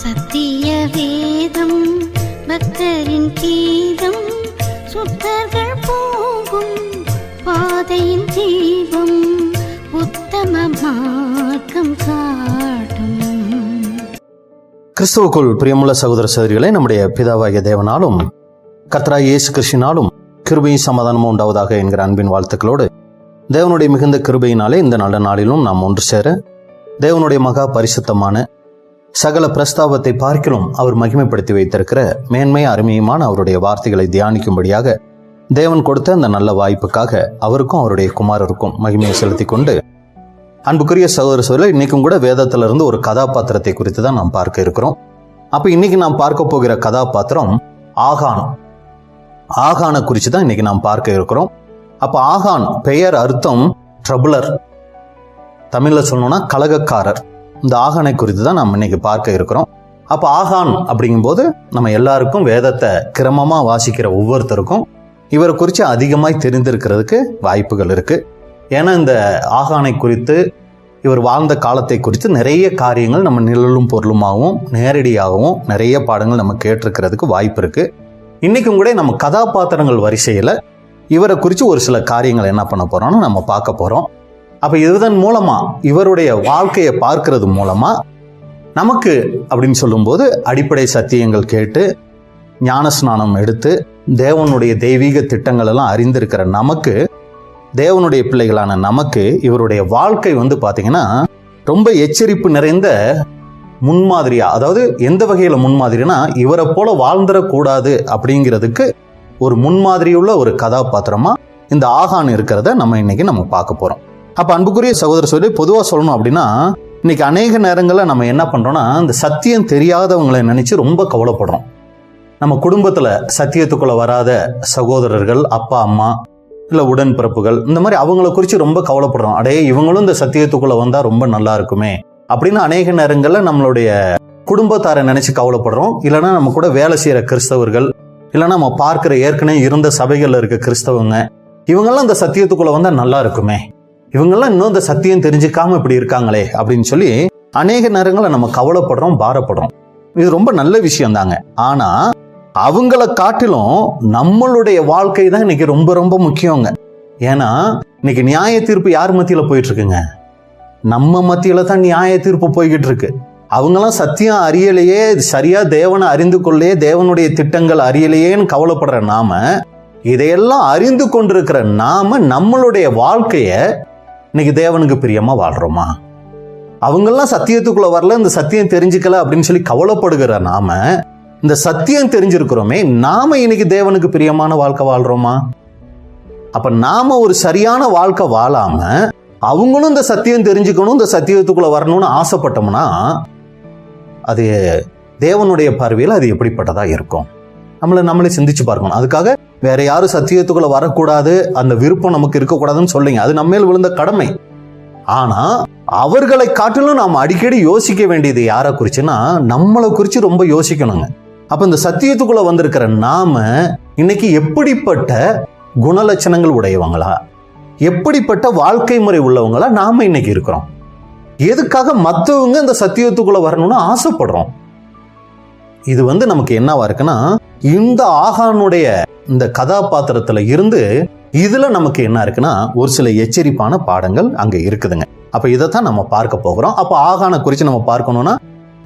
சத்திய வேதம் பக்தரின் கீதம், சுத்தர்கள் போகும் பாதையின் தீபம், உத்தம மார்க்கம் காட்டும். கிறிஸ்துவுக்குள் பிரியமுள்ள சகோதர சகோதரிகளை, நம்முடைய பிதாவாகிய தேவனாலும் கர்த்தராகிய இயேசு கிறிஸ்துவினாலும் கிருபையும் சமாதானமும் உண்டாவதாக என்கிற அன்பின் வாழ்த்துக்களோடு, தேவனுடைய மிகுந்த கிருபையினாலே இந்த நல்ல நாளிலும் நாம் ஒன்று சேர தேவனுடைய மகா பரிசுத்தமான சகல பிரஸ்தாபத்தை பார்க்கிலும் அவர் மகிமைப்படுத்தி வைத்திருக்கிற மேன்மை அருமையுமான அவருடைய வார்த்தைகளை தியானிக்கும்படியாக தேவன் கொடுத்த அந்த நல்ல வாய்ப்புக்காக அவருக்கும் அவருடைய குமாரருக்கும் மகிமையை செலுத்தி கொண்டு, அன்புக்குரிய சகோதர சகோதரர், இன்னைக்கும் கூட வேதத்திலிருந்து ஒரு கதாபாத்திரத்தை குறித்து தான் நாம் பார்க்க இருக்கிறோம். அப்ப இன்னைக்கு நாம் பார்க்க போகிற கதாபாத்திரம் ஆகான். ஆகானை குறித்து தான் இன்னைக்கு நாம் பார்க்க இருக்கிறோம். அப்ப ஆகான் பெயர் அர்த்தம் ட்ரபுலர், தமிழ்ல சொல்லணும்னா கலகக்காரர். இந்த ஆகானை குறித்து தான் நாம் இன்னைக்கு பார்க்க இருக்கிறோம். அப்ப ஆகான் அப்படிங்கும்போது நம்ம எல்லாருக்கும் வேதத்தை கிரமமா வாசிக்கிற ஒவ்வொருத்தருக்கும் இவரை குறித்து அதிகமாய் தெரிந்திருக்கிறதுக்கு வாய்ப்புகள் இருக்கு. ஏன்னா இந்த ஆகானை குறித்து, இவர் வாழ்ந்த காலத்தை குறித்து நிறைய காரியங்கள் நம்ம நிழலும் பொருளுமாகவும் நேரடியாகவும் நிறைய பாடங்கள் நம்ம கேட்டிருக்கிறதுக்கு வாய்ப்பு இருக்கு. இன்னைக்கும் கூட நம்ம கதாபாத்திரங்கள் வரிசையில இவரை குறித்து ஒரு சில காரியங்கள் என்ன பண்ண போறோம்னு நம்ம பார்க்க போறோம். அப்ப இதன் மூலமா, இவருடைய வாழ்க்கையை பார்க்கறது மூலமா நமக்கு அப்படின்னு சொல்லும்போது அடிப்படை சத்தியங்கள் கேட்டு ஞானஸ்நானம் எடுத்து தேவனுடைய தெய்வீக திட்டங்கள் எல்லாம் அறிந்திருக்கிற நமக்கு, தேவனுடைய பிள்ளைகளான நமக்கு இவருடைய வாழ்க்கை பாத்தீங்கன்னா ரொம்ப எச்சரிப்பு நிறைந்த முன்மாதிரியா, அதாவது எந்த வகையில முன்மாதிரினா, இவரை போல வாழ்ந்துடக்கூடாது அப்படிங்கிறதுக்கு ஒரு முன்மாதிரியுள்ள ஒரு கதாபாத்திரமா இந்த ஆகான் இருக்கிறத நம்ம இன்னைக்கு நம்ம பார்க்க போறோம். அப்ப அன்புக்குரிய சகோதர சொல்லி பொதுவா சொல்லணும் அப்படின்னா, இன்னைக்கு அநேக நேரங்களில் நம்ம என்ன பண்றோம்னா, இந்த சத்தியம் தெரியாதவங்களை நினைச்சு ரொம்ப கவலைப்படுறோம். நம்ம குடும்பத்துல சத்தியத்துக்குள்ள வராத சகோதரர்கள், அப்பா அம்மா இல்ல உடன்பிறப்புகள், இந்த மாதிரி அவங்கள குறித்து ரொம்ப கவலைப்படுறோம். அடே, இவங்களும் இந்த சத்தியத்துக்குள்ள வந்தா ரொம்ப நல்லா இருக்குமே அப்படின்னு அநேக நேரங்கள்ல நம்மளுடைய குடும்பத்தாரை நினைச்சு கவலைப்படுறோம். இல்லைன்னா நம்ம கூட வேலை செய்யற கிறிஸ்தவர்கள், இல்லைன்னா நம்ம பார்க்கிற ஏற்கனவே இருந்த சபைகள்ல இருக்க கிறிஸ்தவங்க, இவங்கெல்லாம் இந்த சத்தியத்துக்குள்ள வந்தா நல்லா இருக்குமே, இவங்கெல்லாம் இன்னும் இந்த சத்தியம் தெரிஞ்சுக்காம இப்படி இருக்காங்களே அப்படின்னு சொல்லி அநேக நேரங்களில் நம்ம கவலைப்படுறோம், பாரப்படுறோம். இது ரொம்ப நல்ல விஷயம் தாங்க. ஆனா அவங்கள காட்டிலும் நம்மளுடைய வாழ்க்கை தான் இன்னைக்கு ரொம்ப ரொம்ப முக்கியங்க. ஏன்னா இன்னைக்கு நியாய தீர்ப்பு யார் மத்தியில போயிட்டு இருக்குங்க? நம்ம மத்தியில தான் நியாய தீர்ப்பு போய்கிட்டு இருக்கு. அவங்கெல்லாம் சத்தியம் அறியலையே, சரியா தேவனை அறிந்து கொள்ளையே, தேவனுடைய திட்டங்கள் அறியலையேன்னு கவலைப்படுற நாம, இதையெல்லாம் அறிந்து கொண்டிருக்கிற நாம நம்மளுடைய வாழ்க்கைய இன்னைக்கு தேவனுக்கு பிரியமா வாழ்றோமா? அவங்கெல்லாம் சத்தியத்துக்குள்ள வரல, இந்த சத்தியம் தெரிஞ்சுக்கல அப்படின்னு சொல்லி கவலைப்படுகிற நாம, இந்த சத்தியம் தெரிஞ்சிருக்கிறோமே, நாம இன்னைக்கு தேவனுக்கு பிரியமான வாழ்க்கை வாழ்றோமா? அப்ப நாம ஒரு சரியான வாழ்க்கை வாழாம அவங்களும் இந்த சத்தியம் தெரிஞ்சுக்கணும், இந்த சத்தியத்துக்குள்ள வரணும்னு ஆசைப்பட்டோம்னா, அது தேவனுடைய பார்வையில் அது எப்படிப்பட்டதா இருக்கும்? நம்மளே சிந்திச்சு பார்க்கணும். அதுக்காக வேற யாரும் சத்தியத்துக்குள்ள வரக்கூடாது, அந்த விருப்பம் நமக்கு இருக்கக்கூடாதுன்னு சொல்லுங்க, அது நம்ம மேல் விழுந்த கடமை. ஆனா அவர்களை காட்டிலும் நாம் அடிக்கடி யோசிக்க வேண்டியது யாரை குறிச்சுன்னா, நம்மளை குறிச்சு ரொம்ப யோசிக்கணுங்க. அப்ப இந்த சத்தியத்துக்குள்ள வந்திருக்கிற நாம இன்னைக்கு எப்படிப்பட்ட குணலட்சணங்கள் உடையவங்களா, எப்படிப்பட்ட வாழ்க்கை முறை உள்ளவங்களா நாம இன்னைக்கு இருக்கிறோம்? எதுக்காக மற்றவங்க இந்த சத்தியத்துக்குள்ள வரணும்னு ஆசைப்படுறோம்? இது நமக்கு என்னவா இருக்குன்னா, இந்த ஆகானுடைய இந்த கதாபாத்திரத்துல இருந்து இதுல நமக்கு என்ன இருக்குன்னா, ஒரு சில எச்சரிப்பான பாடங்கள் அங்க இருக்குதுங்க. அப்ப இதைத்தான் நம்ம பார்க்க போகிறோம். அப்ப ஆகானை குறித்து நம்ம பார்க்கணும்னா,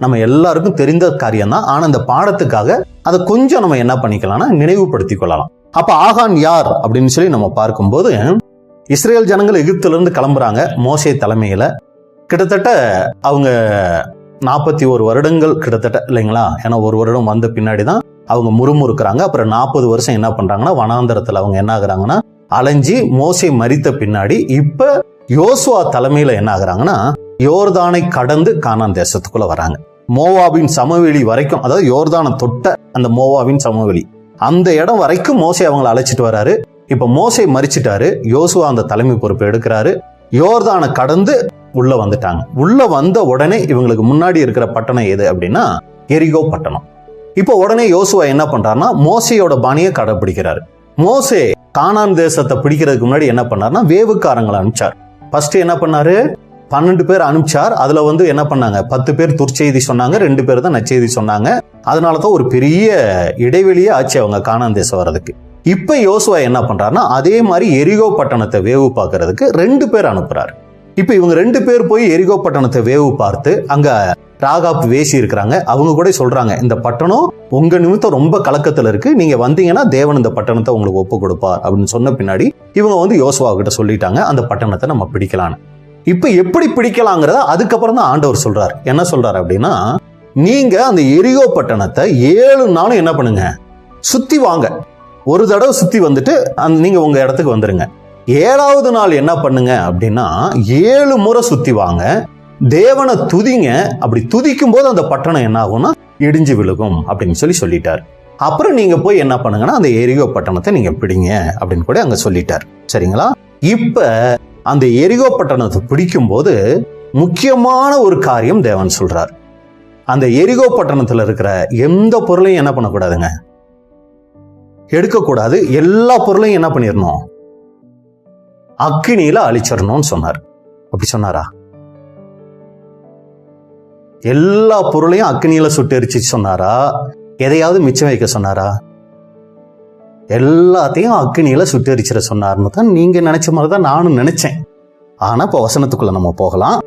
நம்ம எல்லாருக்கும் தெரிந்த காரியம் தான். ஆனா இந்த பாடத்துக்காக அதை கொஞ்சம் நம்ம என்ன பண்ணிக்கலாம்னா நினைவுபடுத்திக் கொள்ளலாம். அப்ப ஆகான் யார் அப்படின்னு சொல்லி நம்ம பார்க்கும்போது, இஸ்ரேல் ஜனங்கள் எகிப்துல இருந்து கிளம்புறாங்க மோசே தலைமையில. கிட்டத்தட்ட அவங்க 41 வருடங்கள் கிட்டத்தட்ட, இல்லைங்களா? ஏன்னா ஒரு வருடம் வந்த பின்னாடி தான் அவங்க முறுமுறுக்கிறாங்க. அப்புறம் 40 வருஷம் என்ன பண்றாங்கன்னா, வனாந்தரத்துல அவங்க என்ன ஆகுறாங்கன்னா அலைஞ்சி, மோசே மரித்த பின்னாடி இப்ப யோசுவா தலைமையில என்ன ஆகுறாங்கன்னா, யோர்தானை கடந்து கானான் தேசத்துக்குள்ள வராங்க. மோவாபின் சமவெளி வரைக்கும், அதாவது யோர்தானை தொட்ட அந்த மோவாபின் சமவெளி, அந்த இடம் வரைக்கும் மோசே அவங்களை அழைச்சிட்டு வராரு. இப்ப மோசே மரிச்சிட்டாரு, யோசுவா அந்த தலைமை பொறுப்பு எடுக்கிறாரு. யோர்தானை கடந்து உள்ள வந்துட்டாங்க. உள்ள வந்த உடனே இவங்களுக்கு முன்னாடி இருக்கிற பட்டணம் எது அப்படின்னா எரிகோ பட்டணம். இப்போ உடனே யோசுவா என்ன பண்றாருன்னா, மோசையோட பாணியை கடைபிடிக்கிறாரு. மோசே கானான் தேசத்தை பிடிக்கிறதுக்கு முன்னாடி என்ன பண்ணாருன்னா, வேவுக்காரங்களை அனுப்பிச்சார். ஃபர்ஸ்ட் என்ன பண்ணாரு, 12 பேர் அனுப்பிச்சார். அதுல என்ன பண்ணாங்க, 10 பேர் துர்ச்செய்தி சொன்னாங்க, 2 பேர் தான் நற்செய்தி சொன்னாங்க. அதனாலதான் ஒரு பெரிய இடைவெளியே ஆச்சு அவங்க கானான் தேசம் வர்றதுக்கு. இப்ப யோசுவா என்ன பண்றாருன்னா, அதே மாதிரி எரிகோ பட்டணத்தை வேவு பார்க்கறதுக்கு 2 பேர் அனுப்புறாரு. இப்ப இவங்க 2 பேர் போய் எரிகோ பட்டணத்தை வேவு பார்த்து அங்க ராகாப் வேசி இருக்கிறாங்க. அவங்க கூட சொல்றாங்க, இந்த பட்டணம் உங்க நிமித்தம் ரொம்ப கலக்கத்துல இருக்கு, நீங்க வந்தீங்கன்னா தேவன் இந்த பட்டணத்தை உங்களுக்கு ஒப்பு கொடுப்பார் அப்படின்னு சொன்ன பின்னாடி இவங்க யோசுவா கிட்ட சொல்லிட்டாங்க, அந்த பட்டணத்தை நம்ம பிடிக்கலான்னு. இப்ப எப்படி பிடிக்கலாங்கிறத அதுக்கப்புறம் தான் ஆண்டவர் சொல்றாரு. என்ன சொல்றாரு அப்படின்னா, நீங்க அந்த எரிகோ பட்டணத்தை 7 நாளும் என்ன பண்ணுங்க, சுத்தி வாங்க. ஒரு தடவை சுத்தி வந்துட்டு நீங்க உங்க இடத்துக்கு வந்துருங்க. 7வது நாள் என்ன பண்ணுங்க அப்படின்னா, 7 முறை சுத்தி வாங்க, தேவனை துதிங்க. அப்படி துதிக்கும் போது அந்த பட்டணம் என்ன ஆகும்னா இடிஞ்சு விழுகும் அப்படின்னு சொல்லிட்டார். அப்புறம் நீங்க போய் என்ன பண்ணுங்கன்னா, அந்த எரிகோ பட்டணத்தை நீங்க பிடிங்க அப்படின்னு கூட அங்க சொல்லிட்டார். சரிங்களா? இப்ப அந்த எரிகோ பட்டணத்தை பிடிக்கும் போது முக்கியமான ஒரு காரியம் தேவன் சொல்றார். அந்த எரிகோ பட்டணத்துல இருக்கிற எந்த பொருளையும் என்ன பண்ணக்கூடாதுங்க, எடுக்கக்கூடாது. எல்லா பொருளையும் என்ன பண்ணிடணும், அக்கினியில அழிச்சிடணும்னு சொன்னார். அப்படி சொன்னாரா? எல்லா பொருளையும் அக்கினியில சுட்டெரிச்சு சொன்னாரா? எதையாவது மிச்சம் வைக்க சொன்னாரா? எல்லாத்தையும் அக்கினியில சுட்டெரிச்சிட சொன்னார்னு தான் நீங்க நினைச்ச மாதிரி தான் நானும் நினைச்சேன். ஆனா இப்ப வசனத்துக்குள்ள நம்ம போகலாம்.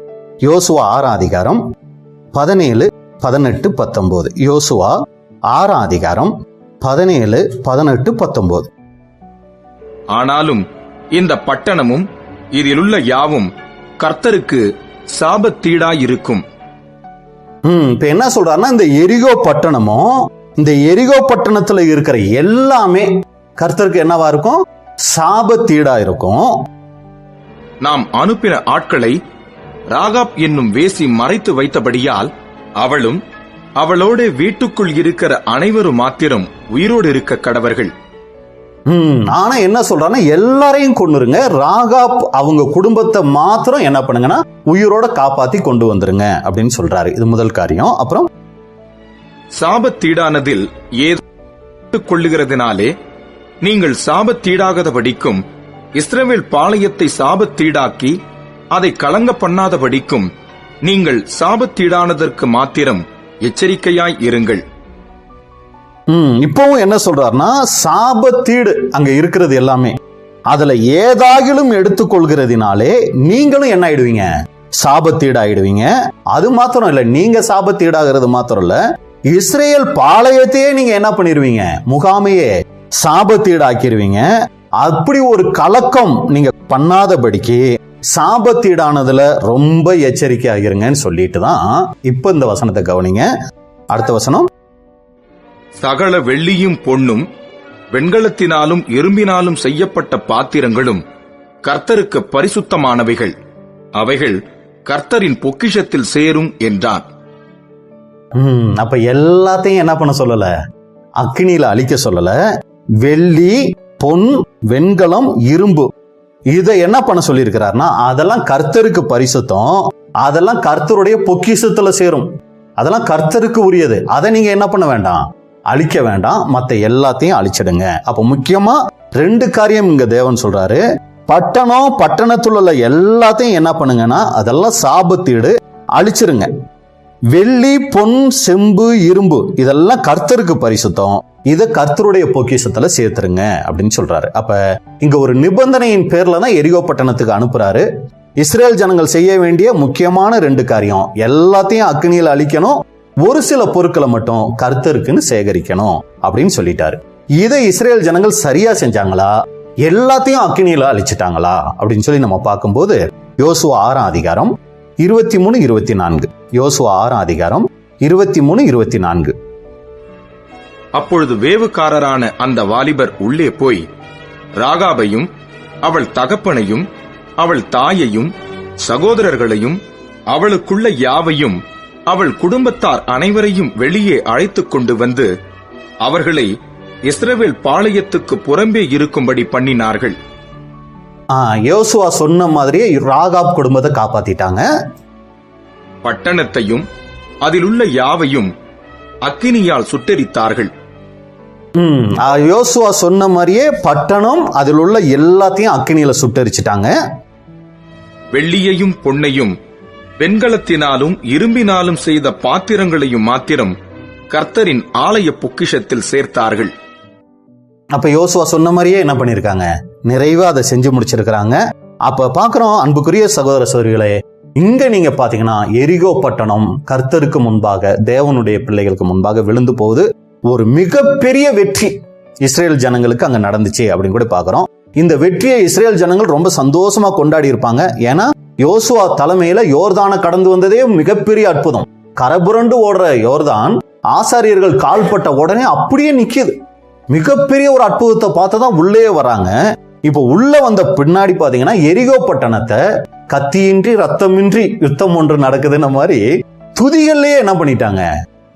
யோசுவா 6ஆம் அதிகாரம் 17, 18, 19. யோசுவா 6ஆம் அதிகாரம் 17, 18, 19. ஆனாலும் இந்த பட்டணமும் இதிலுள்ள யாவும் கர்த்தருக்கு சாபத்தீடாயிருக்கும். இப்ப என்ன சொல்றாருன்னா, இந்த எரிகோ பட்டணமும் இந்த எரிகோ பட்டணத்துல இருக்கிற எல்லாமே கர்த்தருக்கு என்னவா இருக்கும், சாபத்தீடா இருக்கும். நாம் அனுப்பின ஆட்களை ராகாப் என்னும் வேசி மறைத்து வைத்தபடியால் அவளும் அவளோட வீட்டுக்குள் இருக்கிற அனைவரும் மாத்திரம் உயிரோடு இருக்க கடவர்கள். ஆனா என்ன சொல்றான்னா, எல்லாரையும் கொண்டுருங்க, ராகாப் அவங்க குடும்பத்தை மாத்திரம் என்ன பண்ணுங்கன்னா உயிரோட காப்பாத்தி கொண்டு வந்துருங்க அப்படின்னு சொல்றாரு. இது முதல் காரியம். அப்புறம் சாபத்தீடானதில் ஏது கொள்ளுகிறதுனாலே நீங்கள் சாபத்தீடாகாதபடிக்கும் இஸ்ரவேல் பாளையத்தை சாபத்தீடாக்கி அதை கலங்க பண்ணாதபடிக்கும் நீங்கள் சாபத்தீடானதற்கு மாத்திரம் எச்சரிக்கையாய் இருங்கள். இப்பவும் என்ன சொல்றாருன்னா, சாபத்தீடு அங்க இருக்கிறது எல்லாமே அதுல ஏதாகிலும் எடுத்துக்கொள்கிறதுனாலே நீங்களும் என்ன ஆயிடுவீங்க, சாபத்தீடு ஆயிடுவீங்க. அது மாத்திரம் இல்ல, நீங்க சாபத்தீடாகிறது மாத்திரம் இல்ல, இஸ்ரேல் பாளையத்தையே நீங்க என்ன பண்ணிருவீங்க, முகாமையே சாபத்தீடு ஆக்கிடுவீங்க. அப்படி ஒரு கலக்கம் நீங்க பண்ணாதபடிக்கு சாபத்தீடானதுல ரொம்ப எச்சரிக்கை ஆகிருங்கன்னு சொல்லிட்டு தான் இப்ப இந்த வசனத்தை கவனிங்க. அடுத்த வசனம், சகல வெள்ளியும் பொன்னும் வெண்கலத்தினாலும் இரும்பினாலும் செய்யப்பட்ட பாத்திரங்களும் கர்த்தருக்கு பரிசுத்தமானவைகள், அவைகள் கர்த்தரின் பொக்கிஷத்தில் சேரும் என்றான். அப்ப எல்லாத்தையும் என்ன பண்ண சொல்லல, அக்கினியில அழிக்க சொல்லல. வெள்ளி, பொன், வெண்கலம், இரும்பு இதை என்ன பண்ண சொல்லி இருக்கிறார்னா, அதெல்லாம் கர்த்தருக்கு பரிசுத்தம், அதெல்லாம் கர்த்தருடைய பொக்கிஷத்துல சேரும், அதெல்லாம் கர்த்தருக்கு உரியது. அதை நீங்க என்ன பண்ண வேண்டாம், அழிக்க வேண்டாம், மத்த எல்லாத்தையும் அழிச்சிடுங்க. அப்ப முக்கியமா 2 காரியம் இங்க தேவன் சொல்றாரு. பட்டணத்துல உள்ள எல்லாத்தையும் என்ன பண்ணுங்கன்னா அதெல்லாம் சாபத்தீடு, அழிச்சிருங்க. வெள்ளி, பொன், செம்பு, இரும்பு இதெல்லாம் கர்த்தருக்கு பரிசுத்தம், இதை கர்த்தருடைய பொக்கிஷத்துல சேர்த்துருங்க அப்படின்னு சொல்றாரு. அப்ப இங்க ஒரு நிபந்தனையின் பேர்ல தான் எரிகோ பட்டணத்துக்கு அனுப்புறாரு. இஸ்ரேல் ஜனங்கள் செய்ய வேண்டிய முக்கியமான 2 காரியம், எல்லாத்தையும் அக்கினியில் அழிக்கணும், ஒரு சில பொருட்களை மட்டும் கர்த்தருக்குன்னு சேகரிக்கணும் அப்படின்னு சொல்லிட்டாரு. இதை இஸ்ரேல் ஜனங்கள் சரியா செஞ்சாங்களா, எல்லாத்தையும் அக்கினியில அழிச்சிட்டாங்களா அப்படின்னு சொல்லி நம்ம பார்க்கும்போது யோசுவா 6ஆம் அதிகாரம் 23, 24. யோசுவா 6ஆம் அதிகாரம் 23, 24. அப்பொழுது வேவுக்காரரான அந்த வாலிபர் உள்ளே போய் ராகாபையும் அவள் தகப்பனையும் அவள் தாயையும் சகோதரர்களையும் அவளுக்குள்ள யாவையும் அவள் குடும்பத்தார் அனைவரையும் வெளியே அழைத்துக் கொண்டு வந்து அவர்களை இஸ்ரவேல் பாளையத்துக்கு புறம்பே இருக்கும்படி பண்ணினார்கள். யோசுவா சொன்ன மாதிரியே ராகாப் குடும்பத்தை காப்பாத்திட்டாங்க. பட்டணத்தையும் அதிலுள்ள யாவையும் அக்கினியால் சுட்டெரித்தார்கள். யோசுவா சொன்ன மாதிரியே பட்டணம் அதில் உள்ள எல்லாத்தையும் அக்கினியில சுட்டெரிச்சிட்டாங்க. வெள்ளியையும் பொன்னையும் வெண்கலத்தினாலும் இரும்பினாலும் செய்த பாத்திரங்களையும் மாத்திரம் கர்த்தரின் ஆலய பொக்கிஷத்தில் சேர்த்தார்கள். அப்ப யோசுவா சொன்ன மாதிரியே என்ன பண்ணிருக்காங்க, நிறைவா அதை செஞ்சு முடிச்சிருக்கிறாங்க. அப்ப பாக்குறோம் அன்புக்குரிய சகோதர சகோதரிகளே, இங்க நீங்க பாத்தீங்கன்னா எரிகோ பட்டணம் கர்த்தருக்கு முன்பாக, தேவனுடைய பிள்ளைகளுக்கு முன்பாக விழுந்து போகுது. ஒரு மிகப்பெரிய வெற்றி இஸ்ரேல் ஜனங்களுக்கு அங்க நடந்துச்சு அப்படின்னு கூட பாக்குறோம். இந்த வெற்றியை இஸ்ரேல் ஜனங்கள் ரொம்ப சந்தோஷமா கொண்டாடி இருப்பாங்க. ஏன்னா யோசுவா தலைமையில யோர்தானை கடந்து வந்ததே மிகப்பெரிய அற்புதம். கரபுரண்டு ஓடுற யோர்தான் ஆசாரியர்கள் கால்பட்ட உடனே அப்படியே நிக்குது. மிகப்பெரிய ஒரு அற்புதத்தை பார்த்துதான் உள்ளே வராங்க. இப்ப உள்ள வந்த பின்னாடி பாத்தீங்கன்னா எரிகோ பட்டணத்தை கத்தியின்றி ரத்தமின்றி யுத்தம் ஒன்று நடக்குதுன்னு மாதிரி துதிகள்லயே என்ன பண்ணிட்டாங்க,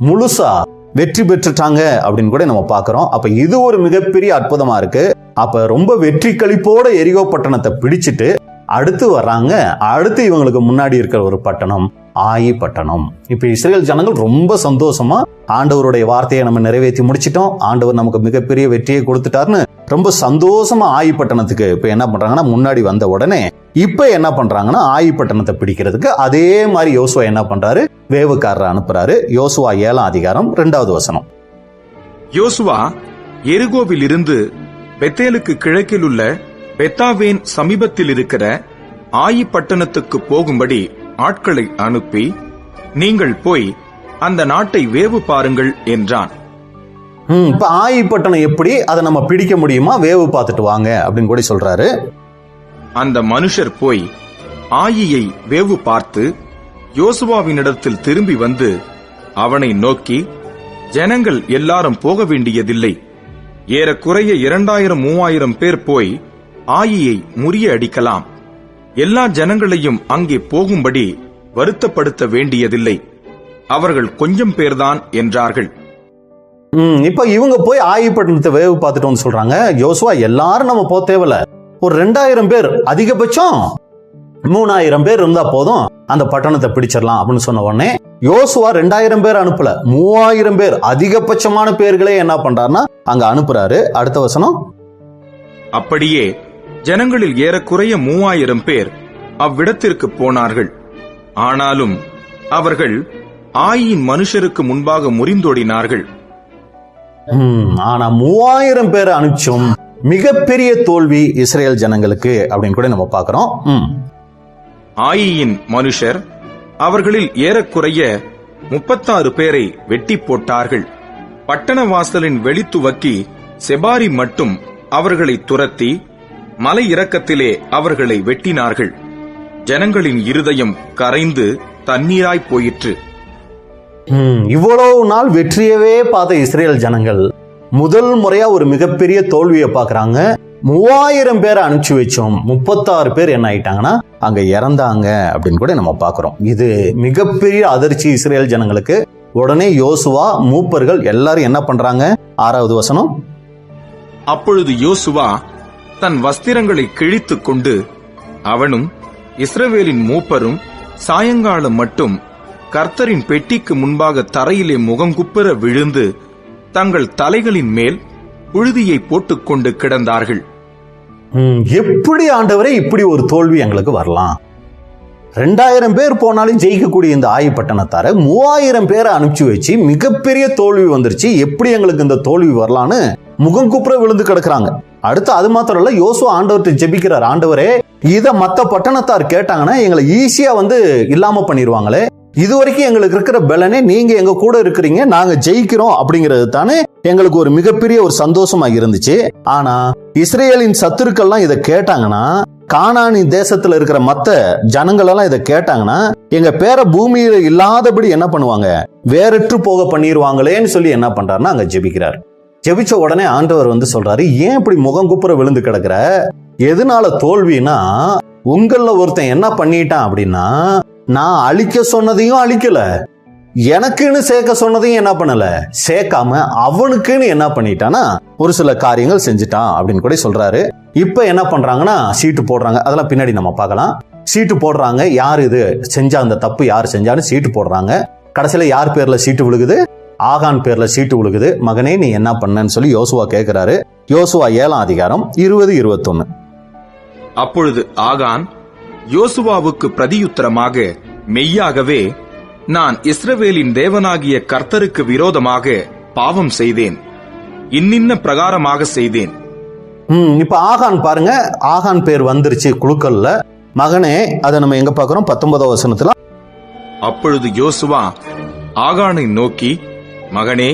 முழுசா வெற்றி பெற்றுட்டாங்க அப்படின்னு கூட நம்ம பாக்குறோம். அப்ப இது ஒரு மிகப்பெரிய அற்புதமா இருக்கு. அப்ப ரொம்ப வெற்றி களிப்போட எரிகோ பட்டணத்தை பிடிச்சிட்டு அடுத்து வர்றாங்க. அடுத்து இவங்களுக்கு முன்னாடி இருக்கிற ஒரு பட்டணம் ஆயி பட்டணம். இப்ப இஸ்ரேல் ஜனங்கள் ரொம்ப சந்தோஷமா ஆண்டவருடைய வார்த்தையை நம்ம நிறைவேற்றி முடிச்சிட்டோம், ஆண்டவர் நமக்கு மிகப்பெரிய வெற்றியை கொடுத்துட்டாருன்னு ரொம்ப சந்தோஷமா ஆயி பட்டணத்துக்கு இப்ப என்ன பண்றாங்கன்னா, முன்னாடி வந்த உடனே இப்ப என்ன பண்றாங்கன்னா ஆயி பட்டணத்தை பிடிக்கிறதுக்கு அதே மாதிரி யோசுவா என்ன பண்றாரு, வேவுக்காரரை அனுப்புறாரு. யோசுவா 7ஆம் அதிகாரம் 2வது வசனம். யோசுவா எரிகோவில் இருந்து பெத்தேலுக்கு கிழக்கில் உள்ள பெத்தாவேன் சமீபத்தில் இருக்கிற ஆயி பட்டணத்துக்கு போகும்படி ஆட்களை அனுப்பி, நீங்கள் போய் அந்த நாட்டை வேவு பாருங்கள் என்றான். இப்ப ஆயி பட்டணம் எப்படி, அதை நம்ம பிடிக்க முடியுமா, வேவு பார்த்துட்டு வாங்க அப்படின்னு கூட சொல்றாரு. அந்த மனுஷர் போய் ஆயியை வேவு பார்த்து யோசுவாவினிடத்தில் திரும்பி வந்து அவனை நோக்கி, ஜனங்கள் எல்லாரும் போக வேண்டியதில்லை, ஏறக்குறைய 2000-3000 பேர் போய் ஆயியை முறிய அடிக்கலாம், எல்லா ஜனங்களையும் அங்கே போகும்படி வருத்தப்படுத்த வேண்டியதில்லை, அவர்கள் கொஞ்சம் பேர்தான் என்றார்கள். இப்ப இவங்க போய் ஆயி பட்டணத்தை வேவு பார்த்துட்டு சொல்றாங்க. யோசுவா எல்லாரும் நம்ம போக தேவையில்ல, ஒரு 2000 பேர், அதிகபட்சம் 3000 பேர் இருந்தா போதும், அந்த பட்டணத்தை பிடிச்சிடலாம் அப்படின்னு சொன்ன உடனே யோசுவா 2000 பேர் அனுப்பல, 3000 பேர், அதிகபட்சமான பேர்களே என்ன பண்றாருன்னா அங்க அனுப்புறாரு. அடுத்த வசனம். அப்படியே ஜனங்களில் ஏறக்குறைய 3000 பேர் அவ்விடத்திற்கு போனார்கள். ஆனாலும் அவர்கள் ஆயின் மனுஷருக்கு முன்பாக முறிந்தோடினார்கள். ஆனா 3000 பேரை அனுப்பிச்சும் மிகப்பெரிய தோல்வி இஸ்ரேல் ஜனங்களுக்கு அப்படின்னு கூட நம்ம பார்க்கிறோம். ஆயின் மனுஷர் அவர்களில் ஏறக்குறைய 36 பேரை வெட்டி போட்டார்கள். பட்டண வாசலின் வெளித்துவக்கி செபாரி மட்டும் அவர்களை துரத்தி மலை இறக்கத்திலே அவர்களை வெட்டினார்கள். ஜனங்களின் இருதயம் கரைந்து தண்ணீராய் போயிற்று. இவ்வளவு நாள் வெற்றியவே பார்த்த இஸ்ரேல் ஜனங்கள் முதல் முறையா ஒரு மிகப்பெரிய தோல்வியை பார்க்கறாங்க. 3000 பேரை அனுப்பிச்சு வச்சோம், 36 பேர் என்ன ஆயிட்டாங்கன்னா அங்க இறந்தாங்க அப்படின்னு கூட நம்ம பார்க்கிறோம். இது மிகப்பெரிய அதிர்ச்சி இஸ்ரேல் ஜனங்களுக்கு. உடனே யோசுவா, மூப்பர்கள் எல்லாரும் என்ன பண்றாங்க, 6வது வசனம். அப்பொழுது யோசுவா தன் வஸ்திரங்களை கிழித்துக் கொண்டு அவனும் இஸ்ரவேலின் மூப்பரும் சாயங்காலம் மட்டும் கர்த்தரின் பெட்டிக்கு முன்பாக தரையிலே முகங்குப்புற விழுந்து தங்கள் தலைகளின் மேல் புழுதியை போட்டுக்கொண்டு கிடந்தார்கள். எப்படி ஆண்டவரே இப்படி ஒரு தோல்வி எங்களுக்கு வரலாம்? 2000 பேர் போனாலும் ஜெயிக்கக்கூடிய இந்த ஆயி பட்டணத்தார 3000 பேரை அனுப்பிச்சு வச்சு மிகப்பெரிய தோல்வி வந்துருச்சு, எப்படி எங்களுக்கு இந்த தோல்வி வரலான்னு முகங்குப்புற விழுந்து கிடக்குறாங்க. அடுத்து அது மாத்திரம் இல்ல, யோசுவா ஆண்டவர்கிட்ட ஜெபிக்கிறார், ஆண்டவரே இத மத்த பட்டணத்தார் கேட்டாங்கன்னா எங்களை ஈஸியா இல்லாம பண்ணிடுவாங்களே, இது வரைக்கும் எங்களுக்கு இருக்கிற பலனே நீங்க எங்க கூட இருக்கிறீங்க, நாங்க ஜெயிக்கிறோம் அப்படிங்கிறது தானே எங்களுக்கு ஒரு மிகப்பெரிய ஒரு சந்தோஷமா இருந்துச்சு. ஆனா இஸ்ரேலின் சத்துருக்கள்லாம் இதை கேட்டாங்கன்னா, கானானி தேசத்துல இருக்கிற மத்த ஜனங்கள் எல்லாம் இதை கேட்டாங்கன்னா எங்க பேர பூமியில இல்லாதபடி என்ன பண்ணுவாங்க, வேறற்று போக பண்ணிடுவாங்களேன்னு சொல்லி என்ன பண்றாருன்னா அங்க ஜெபிக்கிறார். ஜெபிச்ச உடனே ஆண்டவர் சொல்றாரு, ஏன் இப்படி முகங்குப்புற விழுந்து கிடக்குற, எதனால தோல்வினா உங்கள ஒருத்தன் என்ன பண்ணிட்டான் அப்படின்னா, நான் அழிக்க சொன்னதையும் அழிக்கல, எனக்குன்னு சேர்க்க சொன்னதையும் என்ன பண்ணல சேர்க்காம அவனுக்குன்னு என்ன பண்ணிட்டானா ஒரு சில காரியங்கள் செஞ்சுட்டான் அப்படின்னு கூட சொல்றாரு. இப்ப என்ன பண்றாங்கன்னா சீட்டு போடுறாங்க, அதெல்லாம் பின்னாடி நம்ம பார்க்கலாம். சீட்டு போடுறாங்க, யார் இது செஞ்சா அந்த தப்பு யார் செஞ்சாலும் சீட்டு போடுறாங்க. கடைசியில யார் பேர்ல சீட்டு விழுகுது, ஆகான் பேர்ல சீட்டு விழுகுது. மகனே நீ என்ன பண்ணன்னு சொல்லி யோசுவா கேட்கிறாரு. யோசுவா 7ஆம் அதிகாரம் 20-21. அப்பொழுது ஆகான் யோசுவாவுக்கு பிரதியுத்தரமாக, மெய்யாகவே நான் இஸ்ரவேலின் தேவனாகிய கர்த்தருக்கு விரோதமாக பாவம் செய்தேன், இன்னின்ன பிரகாரமாக செய்தேன். இப்ப ஆகான் பாருங்க, ஆகான் பேர் வந்துருச்சு குழுக்கள்ல. மகனே, அதை நம்ம எங்க பார்க்கிறோம்? 19வது வசனத்துல. அப்பொழுது யோசுவா ஆகானை நோக்கி, மகனே,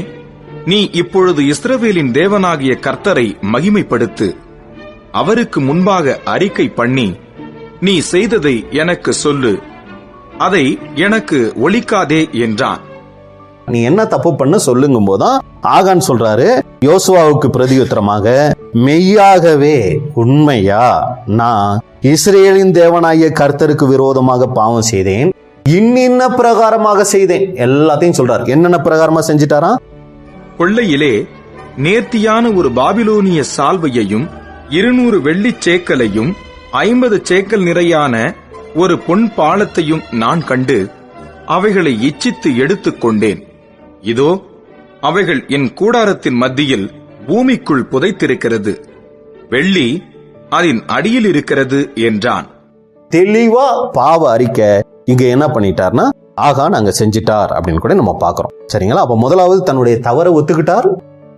நீ இப்பொழுது இஸ்ரவேலின் தேவனாகிய கர்த்தரை மகிமைப்படுத்து, அவருக்கு முன்பாக அறிக்கை பண்ணி நீ செய்ததை எனக்கு சொல்லு, அதை எனக்கு ஒளிக்காதே என்றான். நீ என்ன தப்பு பண்ண சொல்லுங்கும் போதுதான் ஆகான் சொல்றாரு யோசுவாவுக்கு பிரதியுத்தரமாக, மெய்யாகவே உண்மையா நான் இஸ்ரேலின் தேவனாகிய கர்த்தருக்கு விரோதமாக பாவம் செய்தேன், இன்னின்ன பிரகாரமாக செய்தேன். எல்லாத்தையும் சொல்றாரு. என்னென்ன பிரகாரமா செஞ்சிட்டாரா? கொள்ளையிலே நேர்த்தியான ஒரு பாபிலோனிய சால்வையையும் 200 வெள்ளிச் சேக்கலையும் 50 சேக்கல் நிறையான ஒரு பொன் பாலத்தையும் நான் கண்டு அவைகளை இச்சித்து எடுத்துக் கொண்டேன். இதோ அவைகள் என் கூடாரத்தின் மத்தியில் பூமிக்குள் புதைத்திருக்கிறது, வெள்ளி அதன் அடியில் இருக்கிறது என்றான். தெளிவா பாவ அறிக்கை இங்க என்ன பண்ணிட்டார்னா ஆகான் அங்க செஞ்சிட்டார் அப்படின்னு கூட நம்ம பாக்குறோம். சரிங்களா? அப்ப முதலாவது தன்னுடைய தவறை ஒத்துக்கிட்டார்,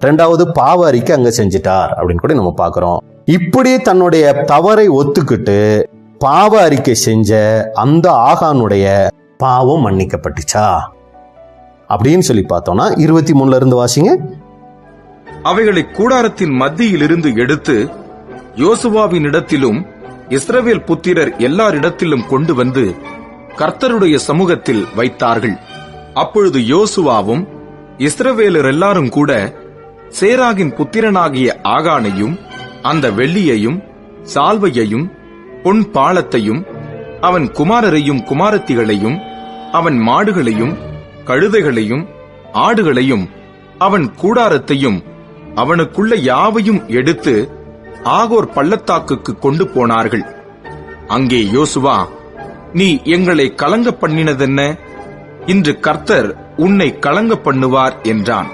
இரண்டாவது பாவ அறிக்கை அங்க செஞ்சிட்டார் அப்படின்னு கூட நம்ம பாக்குறோம். இப்படி தன்னுடைய தவறை ஒத்துக்கிட்டு பாவ அறிக்கை செஞ்ச அந்த ஆகானுடைய பாவம் மன்னிக்கப்பட்டுச்சா அப்படின்னு சொல்லி பார்த்தோம்னா 23 இருந்து வாசிங்க. அவைகளை கூடாரத்தின் மத்தியிலிருந்து எடுத்து யோசுவாவின் இடத்திலும் இஸ்ரவேல் புத்திரர் எல்லாரிடத்திலும் கொண்டு வந்து கர்த்தருடைய சமூகத்தில் வைத்தார்கள். அப்பொழுது யோசுவாவும் இஸ்ரவேலர் எல்லாரும் கூட சேராகின் புத்திரனாகிய ஆகானையும் அந்த வெள்ளியையும் சால்வையையும் பொன் பாலத்தையும் அவன் குமாரரையும் குமாரத்திகளையும் அவன் மாடுகளையும் கழுதைகளையும் ஆடுகளையும் அவன் கூடாரத்தையும் அவனுக்குள்ள யாவையும் எடுத்து ஆகோர் பள்ளத்தாக்குக்கு கொண்டு போனார்கள். அங்கே யோசுவா, நீ எங்களை கலங்க பண்ணினதென்ன? இன்று கர்த்தர் உன்னை கலங்க பண்ணுவார் என்றான்.